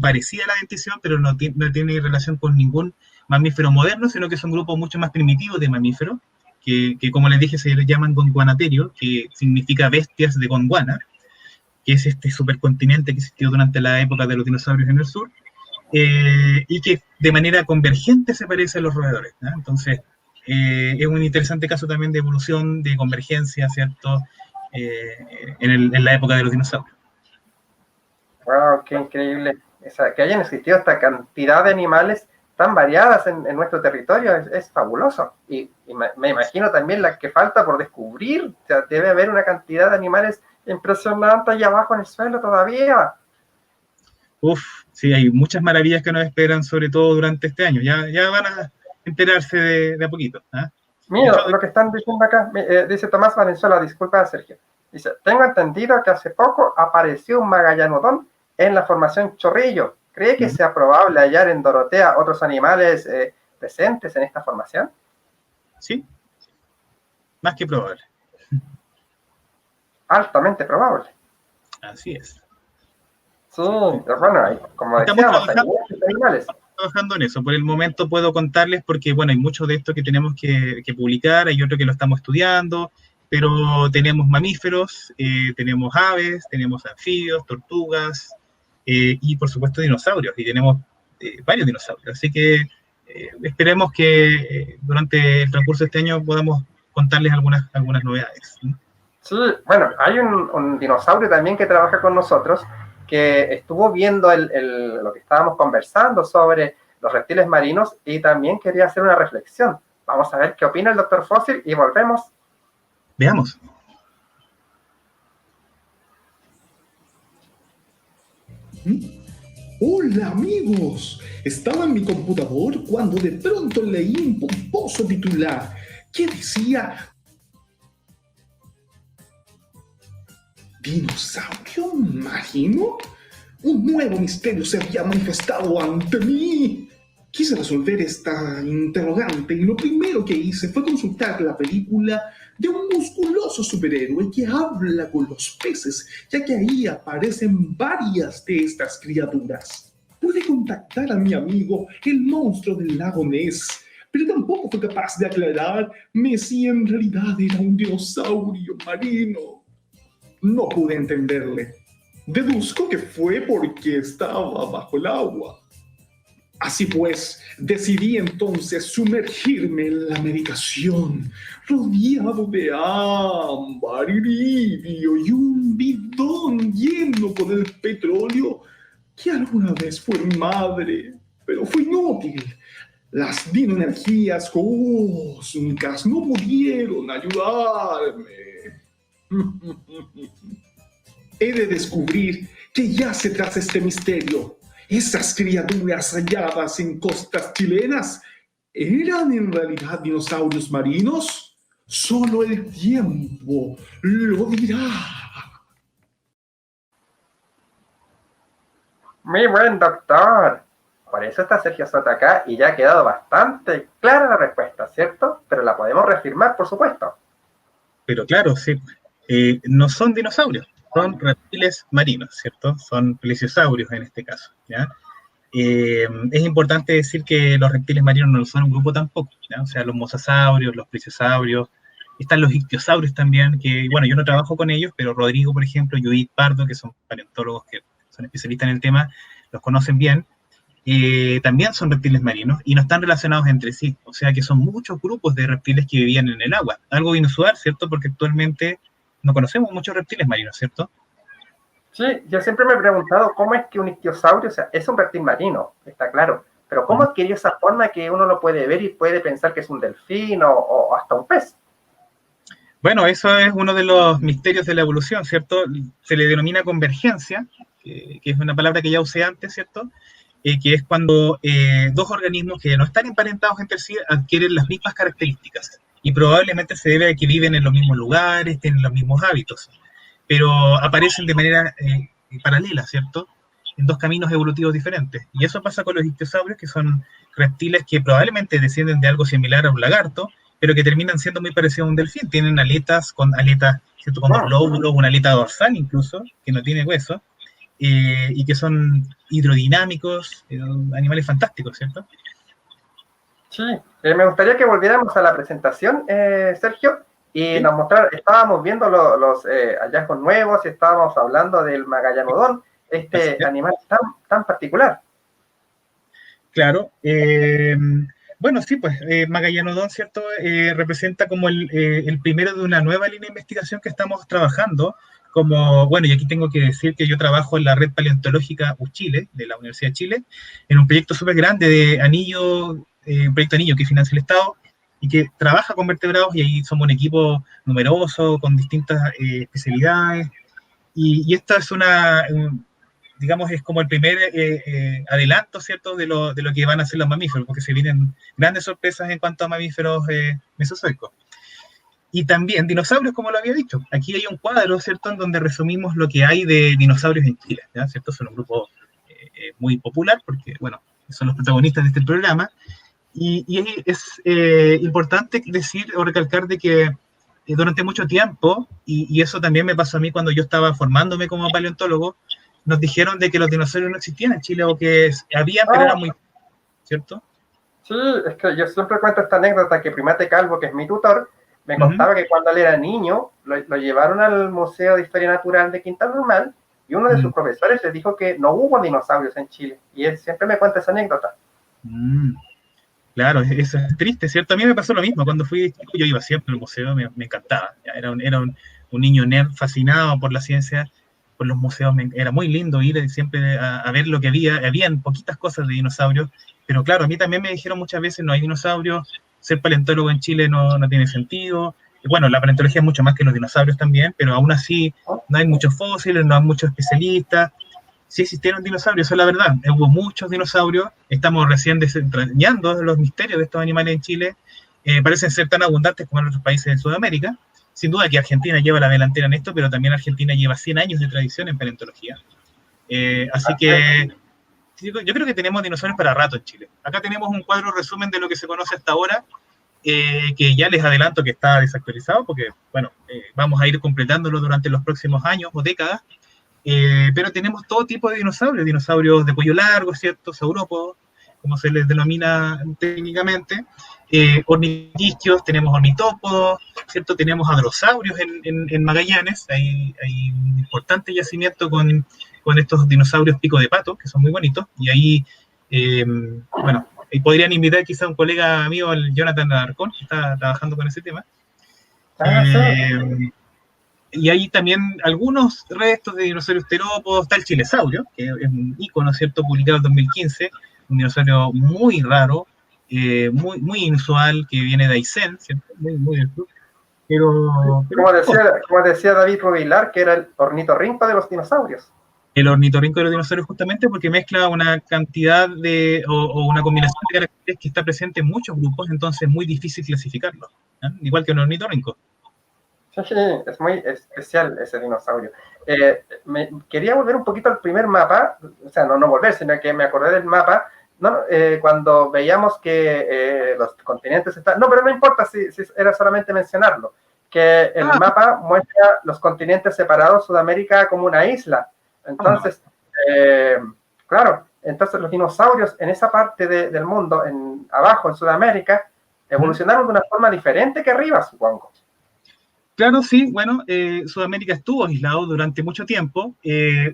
[SPEAKER 3] parecida a la dentición, pero no tiene relación con ningún mamífero moderno, sino que es un grupo mucho más primitivo de mamíferos, que como les dije se llaman gondwanaterios, que significa bestias de Gondwana, que es este supercontinente que existió durante la época de los dinosaurios en el sur, y que de manera convergente se parece a los roedores, ¿no? Entonces, es un interesante caso también de evolución, de convergencia, ¿cierto?, en la época de los dinosaurios.
[SPEAKER 2] ¡Wow! ¡Qué increíble! O sea, que hayan existido esta cantidad de animales tan variadas en nuestro territorio es fabuloso. Y me imagino también la que falta por descubrir. O sea, debe haber una cantidad de animales impresionante allá abajo en el suelo todavía.
[SPEAKER 3] Uf, sí, hay muchas maravillas que nos esperan, sobre todo durante este año. Ya van a enterarse de a poquito, ¿eh?
[SPEAKER 2] Mira lo que están diciendo acá, dice Tomás Valenzuela, disculpa Sergio. Dice, tengo entendido que hace poco apareció un Magallanodon en la formación Chorrillo. ¿Cree que sea probable hallar en Dorotea otros animales presentes en esta formación?
[SPEAKER 3] Sí, más que probable.
[SPEAKER 2] Altamente probable.
[SPEAKER 3] Así es.
[SPEAKER 2] Sí, pero bueno, como decíamos, hay muchos animales.
[SPEAKER 3] Trabajando en eso. Por el momento puedo contarles porque, bueno, hay mucho de esto que tenemos que publicar, hay otro que lo estamos estudiando, pero tenemos mamíferos, tenemos aves, tenemos anfibios, tortugas y, por supuesto, dinosaurios. Y tenemos varios dinosaurios. Así que esperemos que durante el transcurso de este año podamos contarles algunas novedades, ¿sí?
[SPEAKER 2] Sí, bueno, hay un dinosaurio también que trabaja con nosotros, que estuvo viendo lo que estábamos conversando sobre los reptiles marinos y también quería hacer una reflexión. Vamos a ver qué opina el doctor Fósil y volvemos.
[SPEAKER 3] Veamos.
[SPEAKER 9] Hola amigos, estaba en mi computador cuando de pronto leí un pomposo titular que decía: ¿dinosaurio marino? Un nuevo misterio se había manifestado ante mí. Quise resolver esta interrogante y lo primero que hice fue consultar la película de un musculoso superhéroe que habla con los peces, ya que ahí aparecen varias de estas criaturas. Pude contactar a mi amigo, el monstruo del lago Ness, pero tampoco fue capaz de aclararme si en realidad era un dinosaurio marino. No pude entenderle. Deduzco que fue porque estaba bajo el agua. Así pues, decidí entonces sumergirme en la meditación, rodeado de ámbar y lirio y un bidón lleno con el petróleo que alguna vez fue mi madre, pero fue inútil. Las dinoenergías cósmicas no pudieron ayudarme. He de descubrir que yace tras este misterio. Esas criaturas halladas en costas chilenas, ¿eran en realidad dinosaurios marinos? Solo el tiempo lo dirá.
[SPEAKER 2] Muy buen, doctor. Por eso está Sergio Soto acá y ya ha quedado bastante clara la respuesta, ¿cierto? Pero la podemos reafirmar, por supuesto.
[SPEAKER 3] Pero claro, sí, no son dinosaurios, son reptiles marinos, ¿cierto? Son plesiosaurios en este caso, ¿ya? Es importante decir que los reptiles marinos no son un grupo tampoco, ¿ya? O sea, los mosasaurios, los plesiosaurios, están los ictiosaurios también, que, bueno, yo no trabajo con ellos, pero Rodrigo, por ejemplo, Judith Pardo, que son paleontólogos que son especialistas en el tema, los conocen bien, también son reptiles marinos y no están relacionados entre sí, o sea que son muchos grupos de reptiles que vivían en el agua, algo inusual, ¿cierto? Porque actualmente no conocemos muchos reptiles marinos, ¿cierto?
[SPEAKER 2] Sí, yo siempre me he preguntado cómo es que un ictiosaurio, o sea, es un reptil marino, está claro, pero cómo adquirió esa forma que uno lo puede ver y puede pensar que es un delfín o hasta un pez.
[SPEAKER 3] Bueno, eso es uno de los misterios de la evolución, ¿cierto? Se le denomina convergencia, que es una palabra que ya usé antes, ¿cierto? Que es cuando dos organismos que no están emparentados entre sí adquieren las mismas características y probablemente se debe a que viven en los mismos lugares, tienen los mismos hábitos, pero aparecen de manera paralela, ¿cierto? En dos caminos evolutivos diferentes. Y eso pasa con los ictiosaurios, que son reptiles que probablemente descienden de algo similar a un lagarto, pero que terminan siendo muy parecidos a un delfín. Tienen aletas, ¿cierto? Con dos lóbulos, una aleta dorsal incluso, que no tiene hueso, y que son hidrodinámicos, animales fantásticos, ¿cierto?
[SPEAKER 2] Sí, me gustaría que volviéramos a la presentación, Sergio, y nos mostrar, estábamos viendo los hallazgos nuevos y estábamos hablando del Magallanodón, este animal tan particular.
[SPEAKER 3] Claro, bueno, sí, pues Magallanodón, ¿cierto? Representa como el primero de una nueva línea de investigación que estamos trabajando, como, bueno, y aquí tengo que decir que yo trabajo en la Red Paleontológica UChile, de la Universidad de Chile, en un proyecto súper grande de anillo, un proyecto anillo que financia el Estado y que trabaja con vertebrados, y ahí somos un equipo numeroso, con distintas especialidades, y esta es digamos, es como el primer adelanto, ¿cierto?, de lo que van a hacer los mamíferos, porque se vienen grandes sorpresas en cuanto a mamíferos mesozoicos. Y también dinosaurios, como lo había dicho. Aquí hay un cuadro, ¿cierto?, en donde resumimos lo que hay de dinosaurios en Chile, ¿ya? ¿Cierto? Son un grupo muy popular, porque, bueno, son los protagonistas de este programa. Y es importante decir o recalcar de que durante mucho tiempo, y eso también me pasó a mí cuando yo estaba formándome como paleontólogo, nos dijeron de que los dinosaurios no existían en Chile, o que había, pero eran muy... ¿Cierto?
[SPEAKER 2] Sí, es que yo siempre cuento esta anécdota que Primate Calvo, que es mi tutor, me contaba que cuando él era niño, lo llevaron al Museo de Historia Natural de Quinta Normal, y uno de sus profesores les dijo que no hubo dinosaurios en Chile, y él siempre me cuenta esa anécdota.
[SPEAKER 3] Claro, eso es triste, ¿cierto? A mí me pasó lo mismo, cuando fui chico yo iba siempre al museo, me encantaba, era un niño nerd fascinado por la ciencia, por los museos, era muy lindo ir siempre a ver lo que habían poquitas cosas de dinosaurios, pero claro, a mí también me dijeron muchas veces, no hay dinosaurios, ser paleontólogo en Chile no tiene sentido. Bueno, la paleontología es mucho más que los dinosaurios también, pero aún así no hay muchos fósiles, no hay muchos especialistas. Sí existieron dinosaurios, eso es la verdad, hubo muchos dinosaurios, estamos recién desentrañando los misterios de estos animales en Chile, parecen ser tan abundantes como en otros países de Sudamérica. Sin duda que Argentina lleva la delantera en esto, pero también Argentina lleva 100 años de tradición en paleontología. Así que yo creo que tenemos dinosaurios para rato en Chile. Acá tenemos un cuadro resumen de lo que se conoce hasta ahora, que ya les adelanto que está desactualizado, porque, bueno, vamos a ir completándolo durante los próximos años o décadas, pero tenemos todo tipo de dinosaurios de cuello largo, ¿cierto? Saurópodos, como se les denomina técnicamente, ornitisquios, tenemos ornitópodos, ¿cierto? Tenemos hadrosaurios en Magallanes, hay un importante yacimiento con estos dinosaurios pico de pato, que son muy bonitos, y ahí Bueno, y podrían invitar quizá a un colega mío, el Jonathan Alarcón, que está trabajando con ese tema.
[SPEAKER 2] Sí.
[SPEAKER 3] Y hay también algunos restos de dinosaurios terópodos. Está el chilesaurio, que es un ícono, ¿cierto?, publicado en 2015, un dinosaurio muy raro, muy inusual, que viene de Aysén, ¿cierto? Muy del club. Pero
[SPEAKER 2] Como decía David Rubilar, que era el ornitorrinco de los dinosaurios.
[SPEAKER 3] El ornitorrinco de los dinosaurios, justamente porque mezcla una cantidad o una combinación de caracteres que está presente en muchos grupos, entonces es muy difícil clasificarlo, ¿eh? Igual que un ornitorrinco.
[SPEAKER 2] Sí, es muy especial ese dinosaurio. Quería volver un poquito al primer mapa, o sea, no volver, sino que me acordé del mapa, ¿no? Cuando veíamos que los continentes están... No, pero no importa si era solamente mencionarlo, que el mapa muestra los continentes separados, Sudamérica como una isla. Entonces, claro, entonces los dinosaurios en esa parte del mundo, abajo en Sudamérica, evolucionaron de una forma diferente que arriba, supongo.
[SPEAKER 3] Claro, sí, bueno, Sudamérica estuvo aislado durante mucho tiempo.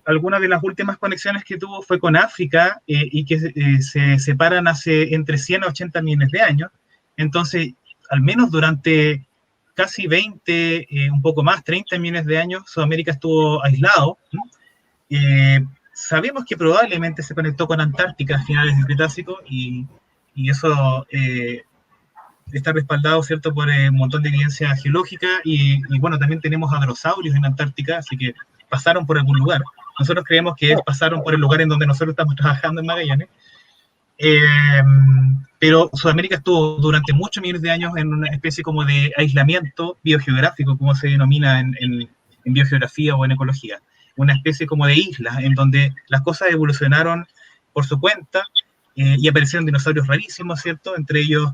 [SPEAKER 3] Algunas de las últimas conexiones que tuvo fue con África y que se separan hace entre 100 a 80 millones de años. Entonces, al menos durante casi 20, un poco más, 30 millones de años, Sudamérica estuvo aislado. Sabemos que probablemente se conectó con Antártica a finales del Cretácico y eso está respaldado, ¿cierto?, por un montón de evidencia geológica y bueno, también tenemos hadrosaurios en Antártica, así que pasaron por algún lugar. Nosotros creemos que pasaron por el lugar en donde nosotros estamos trabajando en Magallanes, pero Sudamérica estuvo durante muchos millones de años en una especie como de aislamiento biogeográfico, como se denomina en biogeografía o en ecología. Una especie como de isla, en donde las cosas evolucionaron por su cuenta y aparecieron dinosaurios rarísimos, ¿cierto? Entre ellos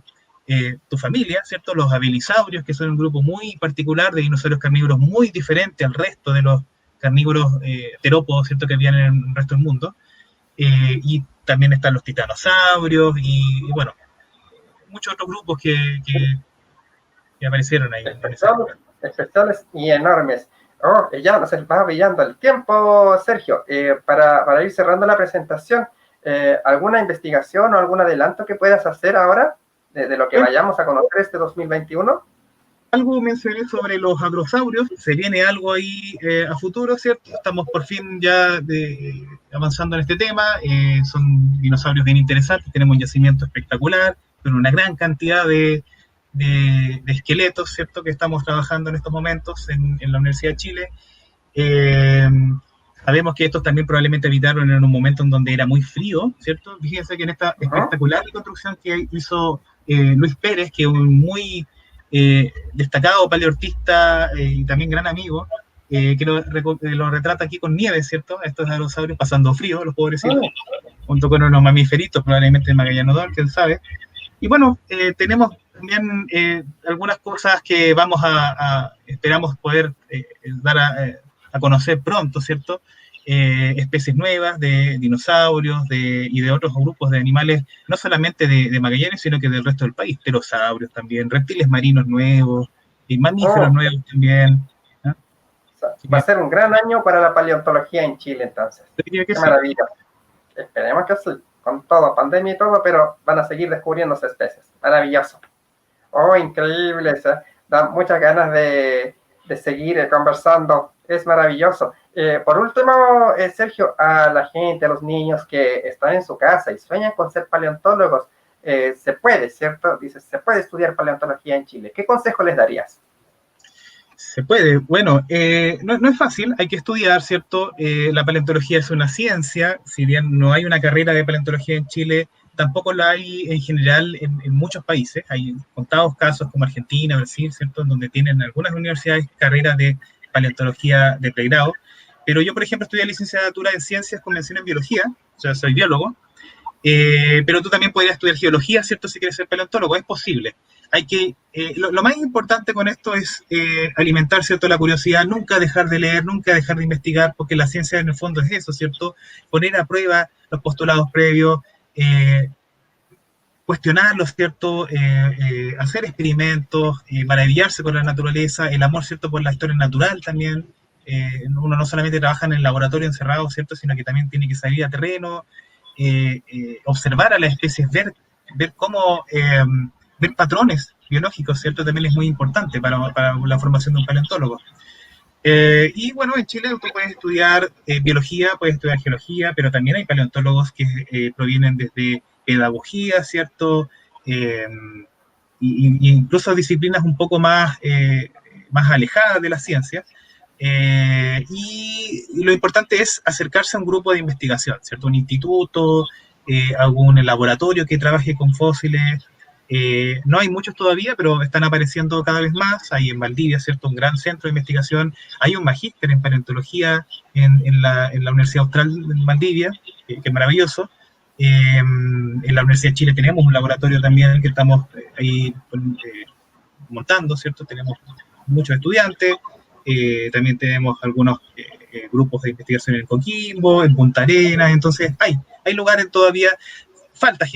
[SPEAKER 3] tu familia, ¿cierto? Los abelisaurios, que son un grupo muy particular de dinosaurios carnívoros muy diferente al resto de los carnívoros terópodos, ¿cierto?, que habían en el resto del mundo. Y también están los titanosaurios y bueno, muchos otros grupos que aparecieron ahí.
[SPEAKER 2] Especiales y enormes. Oh, ya nos va brillando el tiempo, Sergio. Para ir cerrando la presentación, ¿alguna investigación o algún adelanto que puedas hacer ahora de lo que vayamos a conocer este 2021?
[SPEAKER 3] Algo mencioné sobre los hadrosaurios, se viene algo ahí a futuro, ¿cierto? Estamos por fin ya avanzando en este tema, son dinosaurios bien interesantes, tenemos un yacimiento espectacular, con una gran cantidad de esqueletos, ¿cierto?, que estamos trabajando en estos momentos en la Universidad de Chile. Sabemos que estos también probablemente habitaron en un momento en donde era muy frío, ¿cierto? Fíjense que en esta espectacular construcción que hizo Luis Pérez, que es un muy destacado paleortista y también gran amigo, que lo retrata aquí con nieve, ¿cierto? Estos dinosaurios pasando frío, los pobrecitos, junto con unos mamiferitos, probablemente Magallanes, quién sabe. Y bueno, tenemos también algunas cosas que esperamos poder dar a conocer pronto, ¿cierto? Especies nuevas de dinosaurios y de otros grupos de animales, no solamente de Magallanes, sino que del resto del país, pterosaurios también, reptiles marinos nuevos, y mamíferos nuevos también. ¿No?
[SPEAKER 2] Va a ser un gran año para la paleontología en Chile, entonces. Qué maravilla. Esperemos que sí, con todo, pandemia y todo, pero van a seguir descubriéndose especies. Maravilloso. Oh, increíble. Da muchas ganas de seguir conversando. Es maravilloso. Por último, Sergio, a la gente, a los niños que están en su casa y sueñan con ser paleontólogos, se puede, ¿cierto? Dices, se puede estudiar paleontología en Chile. ¿Qué consejo les darías?
[SPEAKER 3] Se puede. Bueno, no es fácil, hay que estudiar, ¿cierto? La paleontología es una ciencia, si bien no hay una carrera de paleontología en Chile, tampoco la hay en general en muchos países. Hay contados casos como Argentina, Brasil, ¿cierto?, en donde tienen algunas universidades carreras de paleontología de pregrado. Pero yo, por ejemplo, estudié licenciatura en Ciencias con mención en Biología, o sea, soy biólogo, pero tú también podrías estudiar Geología, ¿cierto?, si quieres ser paleontólogo, es posible. Hay que, lo más importante con esto es alimentar, ¿cierto?, la curiosidad, nunca dejar de leer, nunca dejar de investigar, porque la ciencia en el fondo es eso, ¿cierto?, poner a prueba los postulados previos, cuestionarlos, ¿cierto?, hacer experimentos, maravillarse con la naturaleza, el amor, ¿cierto?, por la historia natural también. Uno no solamente trabaja en el laboratorio encerrado, ¿cierto?, sino que también tiene que salir a terreno, observar a las especies, ver cómo, ver patrones biológicos, ¿cierto? También es muy importante para la formación de un paleontólogo. Y bueno, en Chile tú puedes estudiar biología, puedes estudiar geología, pero también hay paleontólogos que provienen desde pedagogía, ¿cierto? Y incluso disciplinas un poco más alejadas de la ciencia. Y lo importante es acercarse a un grupo de investigación, ¿cierto? Un instituto, algún laboratorio que trabaje con fósiles. No hay muchos todavía, pero están apareciendo cada vez más. Hay en Valdivia, ¿cierto? Un gran centro de investigación. Hay un magíster en paleontología en la Universidad Austral de Valdivia, que es maravilloso. En la Universidad de Chile tenemos un laboratorio también que estamos ahí montando, ¿cierto? Tenemos muchos estudiantes. También tenemos algunos grupos de investigación en Coquimbo, en Punta Arenas. Entonces hay lugares todavía. Falta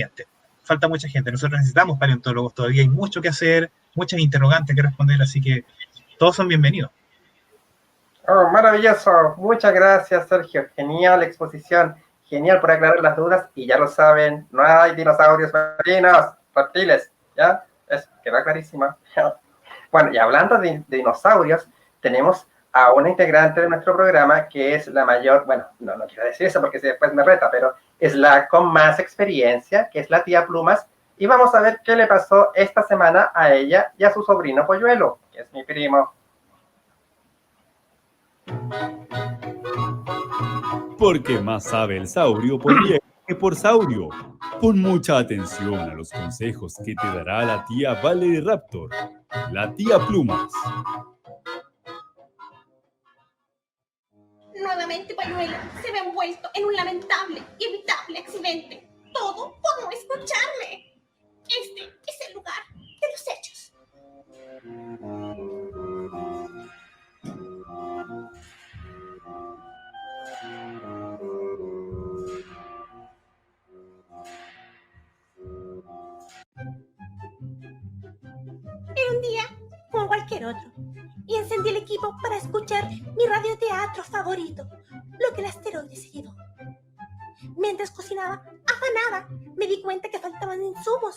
[SPEAKER 3] mucha gente. Nosotros necesitamos paleontólogos, todavía hay mucho que hacer, muchas interrogantes que responder, así que todos son bienvenidos.
[SPEAKER 2] Oh, maravilloso. Muchas gracias, Sergio. Genial exposición. Genial por aclarar las dudas. Y ya lo saben, no hay dinosaurios marinos, reptiles. ¿Ya? Eso queda clarísimo. Bueno, y hablando de dinosaurios, tenemos a una integrante de nuestro programa que es la mayor, bueno, no quiero decir eso porque después me reta, pero es la con más experiencia, que es la tía Plumas, y vamos a ver qué le pasó esta semana a ella y a su sobrino Polluelo, que es mi primo.
[SPEAKER 1] Porque más sabe el saurio por viejo que por saurio. Pon mucha atención a los consejos que te dará la tía Valeraptor, la tía Plumas.
[SPEAKER 10] Nuevamente Polluelo se ve envuelto en un lamentable y evitable accidente. Todo por no escucharme. Este es el lugar de los hechos. Era un día como cualquier otro, y encendí el equipo para escuchar mi radioteatro favorito, lo que el asteroide se llevó. Mientras cocinaba, afanada, me di cuenta que faltaban insumos.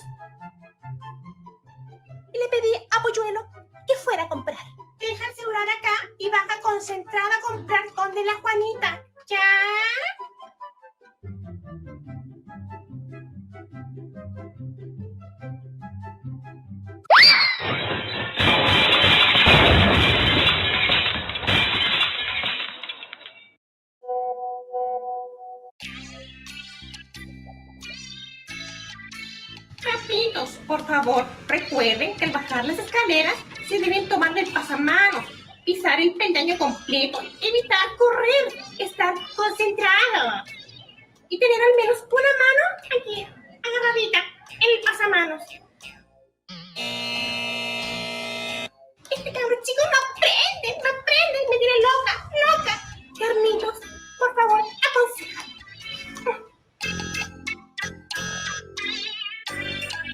[SPEAKER 10] Y le pedí a Polluelo que fuera a comprar. Deja el celular acá y baja concentrada a comprar donde la Juanita. ¿Ya? Papitos, por favor, recuerden que al bajar las escaleras se deben tomar del pasamanos, pisar el peldaño completo, evitar correr, estar concentrado y tener al menos una mano aquí, agarradita en el pasamanos. Este cabrón chico no aprende, me tiene loca. Carnitos, por favor, aconseja.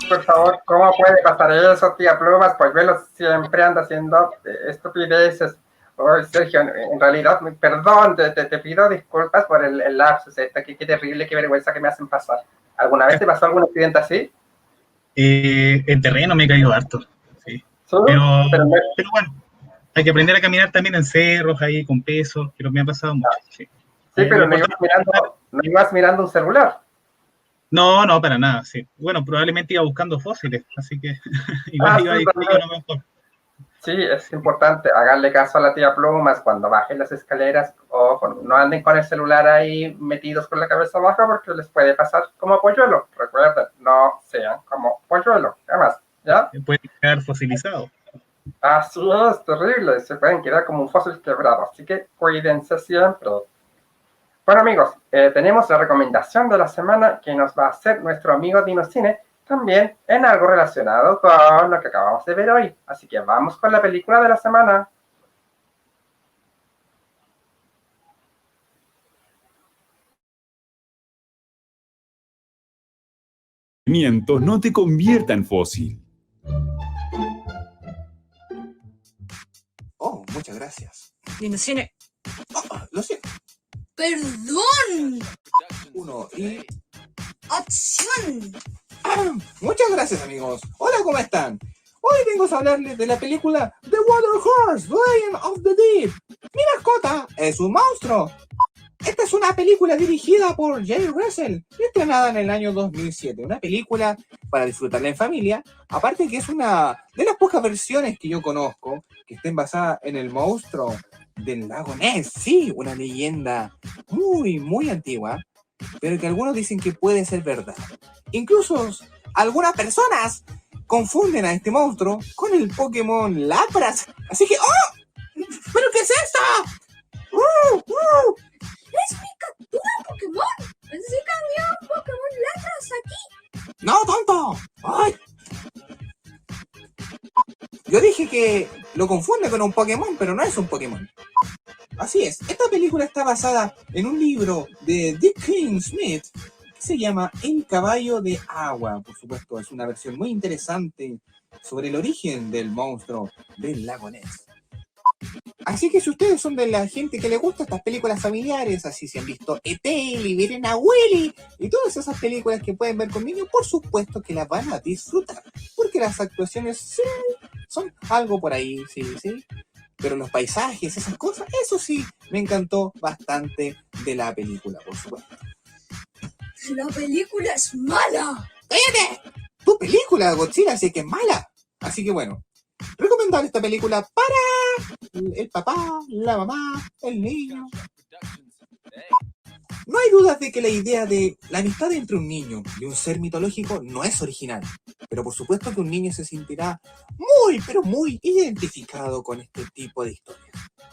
[SPEAKER 2] Por favor, ¿cómo puede pasar eso, tía Plumas? Polluelo siempre anda haciendo estupideces. Oh, Sergio, en realidad, perdón, te pido disculpas por el lapsus. Qué terrible, qué vergüenza que me hacen pasar. ¿Alguna vez te pasó algún accidente así?
[SPEAKER 3] En terreno me he caído harto, sí. Pero bueno, hay que aprender a caminar también en cerros, ahí con peso, pero me ha pasado mucho, sí.
[SPEAKER 2] Sí, pero no ibas mirando un celular.
[SPEAKER 3] No, para nada, sí. Bueno, probablemente iba buscando fósiles, así que igual iba a ir a lo mejor.
[SPEAKER 2] Sí, es importante, haganle caso a la tía Plumas cuando bajen las escaleras, o no anden con el celular ahí metidos con la cabeza abajo porque les puede pasar como Polluelo. Recuerden, no sean como Polluelo, jamás, ¿ya?
[SPEAKER 3] Pueden quedar fosilizados.
[SPEAKER 2] Así es, terrible, se pueden quedar como un fósil quebrado, así que cuídense siempre. Bueno amigos, tenemos la recomendación de la semana que nos va a hacer nuestro amigo Dinocine, también en algo relacionado con lo que acabamos de ver hoy. Así que vamos con la película de la semana.
[SPEAKER 1] No te convierta en fósil.
[SPEAKER 11] Oh, muchas gracias.
[SPEAKER 12] Dinocine.
[SPEAKER 11] Oh, lo siento.
[SPEAKER 12] ¡Perdón!
[SPEAKER 11] 1 y ¡Acción!
[SPEAKER 12] Muchas gracias, amigos. Hola, ¿cómo están? Hoy vengo a hablarles de la película The Water Horse, Lion of the Deep. Mi mascota es un monstruo. Esta es una película dirigida por Jay Russell y estrenada en el año 2007. Una película para disfrutarla en familia. Aparte que es una de las pocas versiones que yo conozco que estén basadas en el monstruo del lago Ness. Sí, una leyenda muy antigua, pero que algunos dicen que puede ser verdad. Incluso algunas personas confunden a este monstruo con el Pokémon Lapras. Así que, ¡oh! ¿Pero qué es esto?
[SPEAKER 11] ¡Es mi captura Pokémon! Pensé que había un Pokémon Lapras aquí.
[SPEAKER 12] ¡No, tonto! ¡Ay! Yo dije que lo confunde con un Pokémon, pero no es un Pokémon. Así es, esta película está basada en un libro de Dick King Smith que se llama El caballo de agua. Por supuesto, es una versión muy interesante sobre el origen del monstruo del lago Ness. Así que si ustedes son de la gente que le gusta estas películas familiares, así se han visto E.T., Liberen a Willy y todas esas películas que pueden ver con niños, por supuesto que las van a disfrutar, porque las actuaciones sí son algo por ahí, sí, pero los paisajes, esas cosas, eso sí, me encantó bastante de la película, por supuesto.
[SPEAKER 11] ¡La película es mala!
[SPEAKER 12] ¡Cállate! Tu película, Godzilla, sí que es mala. Así que bueno, recomendar esta película para el papá, la mamá, el niño. No hay dudas de que la idea de la amistad entre un niño y un ser mitológico no es original, pero por supuesto que un niño se sentirá muy identificado con este tipo de historias.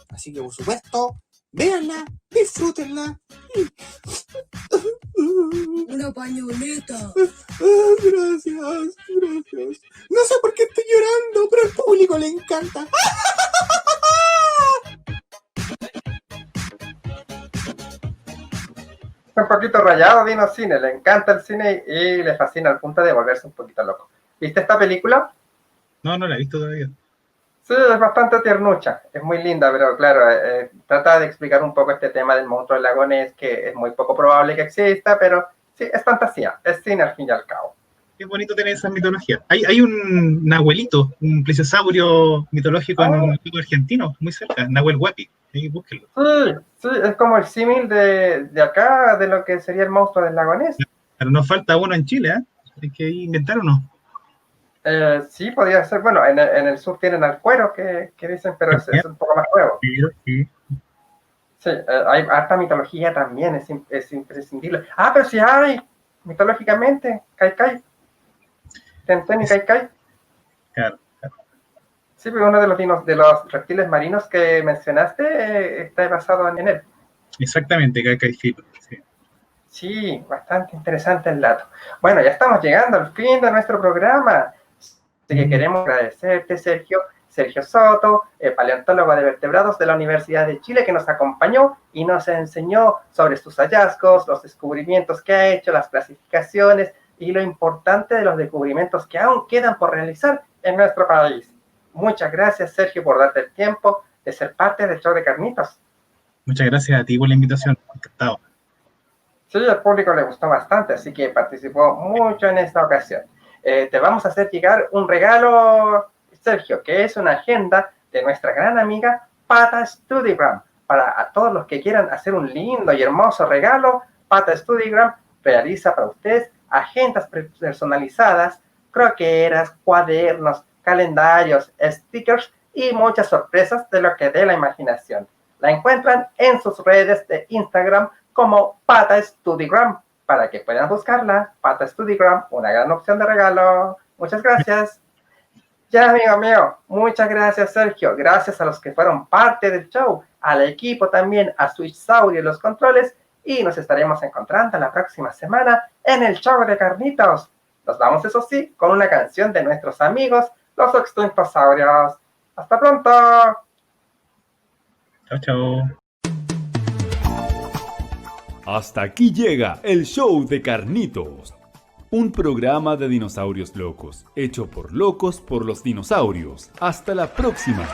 [SPEAKER 12] Así que por supuesto, véanla, disfrútenla y...
[SPEAKER 11] ¡Una pañoleta!
[SPEAKER 12] Gracias. No sé por qué estoy llorando, pero al público le encanta.
[SPEAKER 2] Un poquito rayado, vino cine, le encanta el cine y le fascina al punto de volverse un poquito loco. ¿Viste esta película?
[SPEAKER 3] No la he visto todavía.
[SPEAKER 2] Sí, es bastante tiernucha, es muy linda, pero claro, trata de explicar un poco este tema del monstruo del lago Ness, que es muy poco probable que exista, pero sí, es fantasía, es cine al fin y al cabo.
[SPEAKER 3] Qué bonito tener esa mitología. Hay un nahuelito, un plesiosaurio mitológico en un juego argentino, muy cerca, Nahuel Huapi. Ahí búsquenlo.
[SPEAKER 2] Sí, es como el símil de acá, de lo que sería el monstruo del lago Ness.
[SPEAKER 3] Pero nos falta uno en Chile, ¿eh? Hay que inventar uno.
[SPEAKER 2] Sí, podría ser. Bueno, en el sur tienen al cuero que dicen, pero es un poco más nuevo.
[SPEAKER 3] Sí.
[SPEAKER 2] Sí, hay harta mitología también, es imprescindible. Ah, pero sí hay, mitológicamente, Kaikai. Tenten y Kaikai.
[SPEAKER 3] Claro.
[SPEAKER 2] Sí, pero uno de los reptiles marinos que mencionaste está basado en él.
[SPEAKER 3] Exactamente, Kaikai Filo.
[SPEAKER 2] Sí, bastante interesante el dato. Bueno, ya estamos llegando al fin de nuestro programa. Así que queremos agradecerte, Sergio Soto, paleontólogo de vertebrados de la Universidad de Chile, que nos acompañó y nos enseñó sobre sus hallazgos, los descubrimientos que ha hecho, las clasificaciones y lo importante de los descubrimientos que aún quedan por realizar en nuestro país. Muchas gracias, Sergio, por darte el tiempo de ser parte del show de Carnitos.
[SPEAKER 3] Muchas gracias a ti por la invitación, encantado.
[SPEAKER 2] Sí, al público le gustó bastante, así que participó mucho en esta ocasión. Te vamos a hacer llegar un regalo, Sergio, que es una agenda de nuestra gran amiga Pata Studygram. Para todos los que quieran hacer un lindo y hermoso regalo, Pata Studygram realiza para ustedes agendas personalizadas, croqueras, cuadernos, calendarios, stickers y muchas sorpresas de lo que dé la imaginación. La encuentran en sus redes de Instagram como Pata Studygram, para que puedan buscarla. Pata Studygram, una gran opción de regalo. Muchas gracias. Ya, amigo mío, muchas gracias, Sergio. Gracias a los que fueron parte del show, al equipo también, a Switch Saurio y los controles, y nos estaremos encontrando la próxima semana en el show de Carnitos. Nos vamos, eso sí, con una canción de nuestros amigos, los Extintosaurios. ¡Hasta pronto!
[SPEAKER 3] Chao.
[SPEAKER 1] Hasta aquí llega el show de Carnitos, un programa de dinosaurios locos, hecho por locos por los dinosaurios. Hasta la próxima.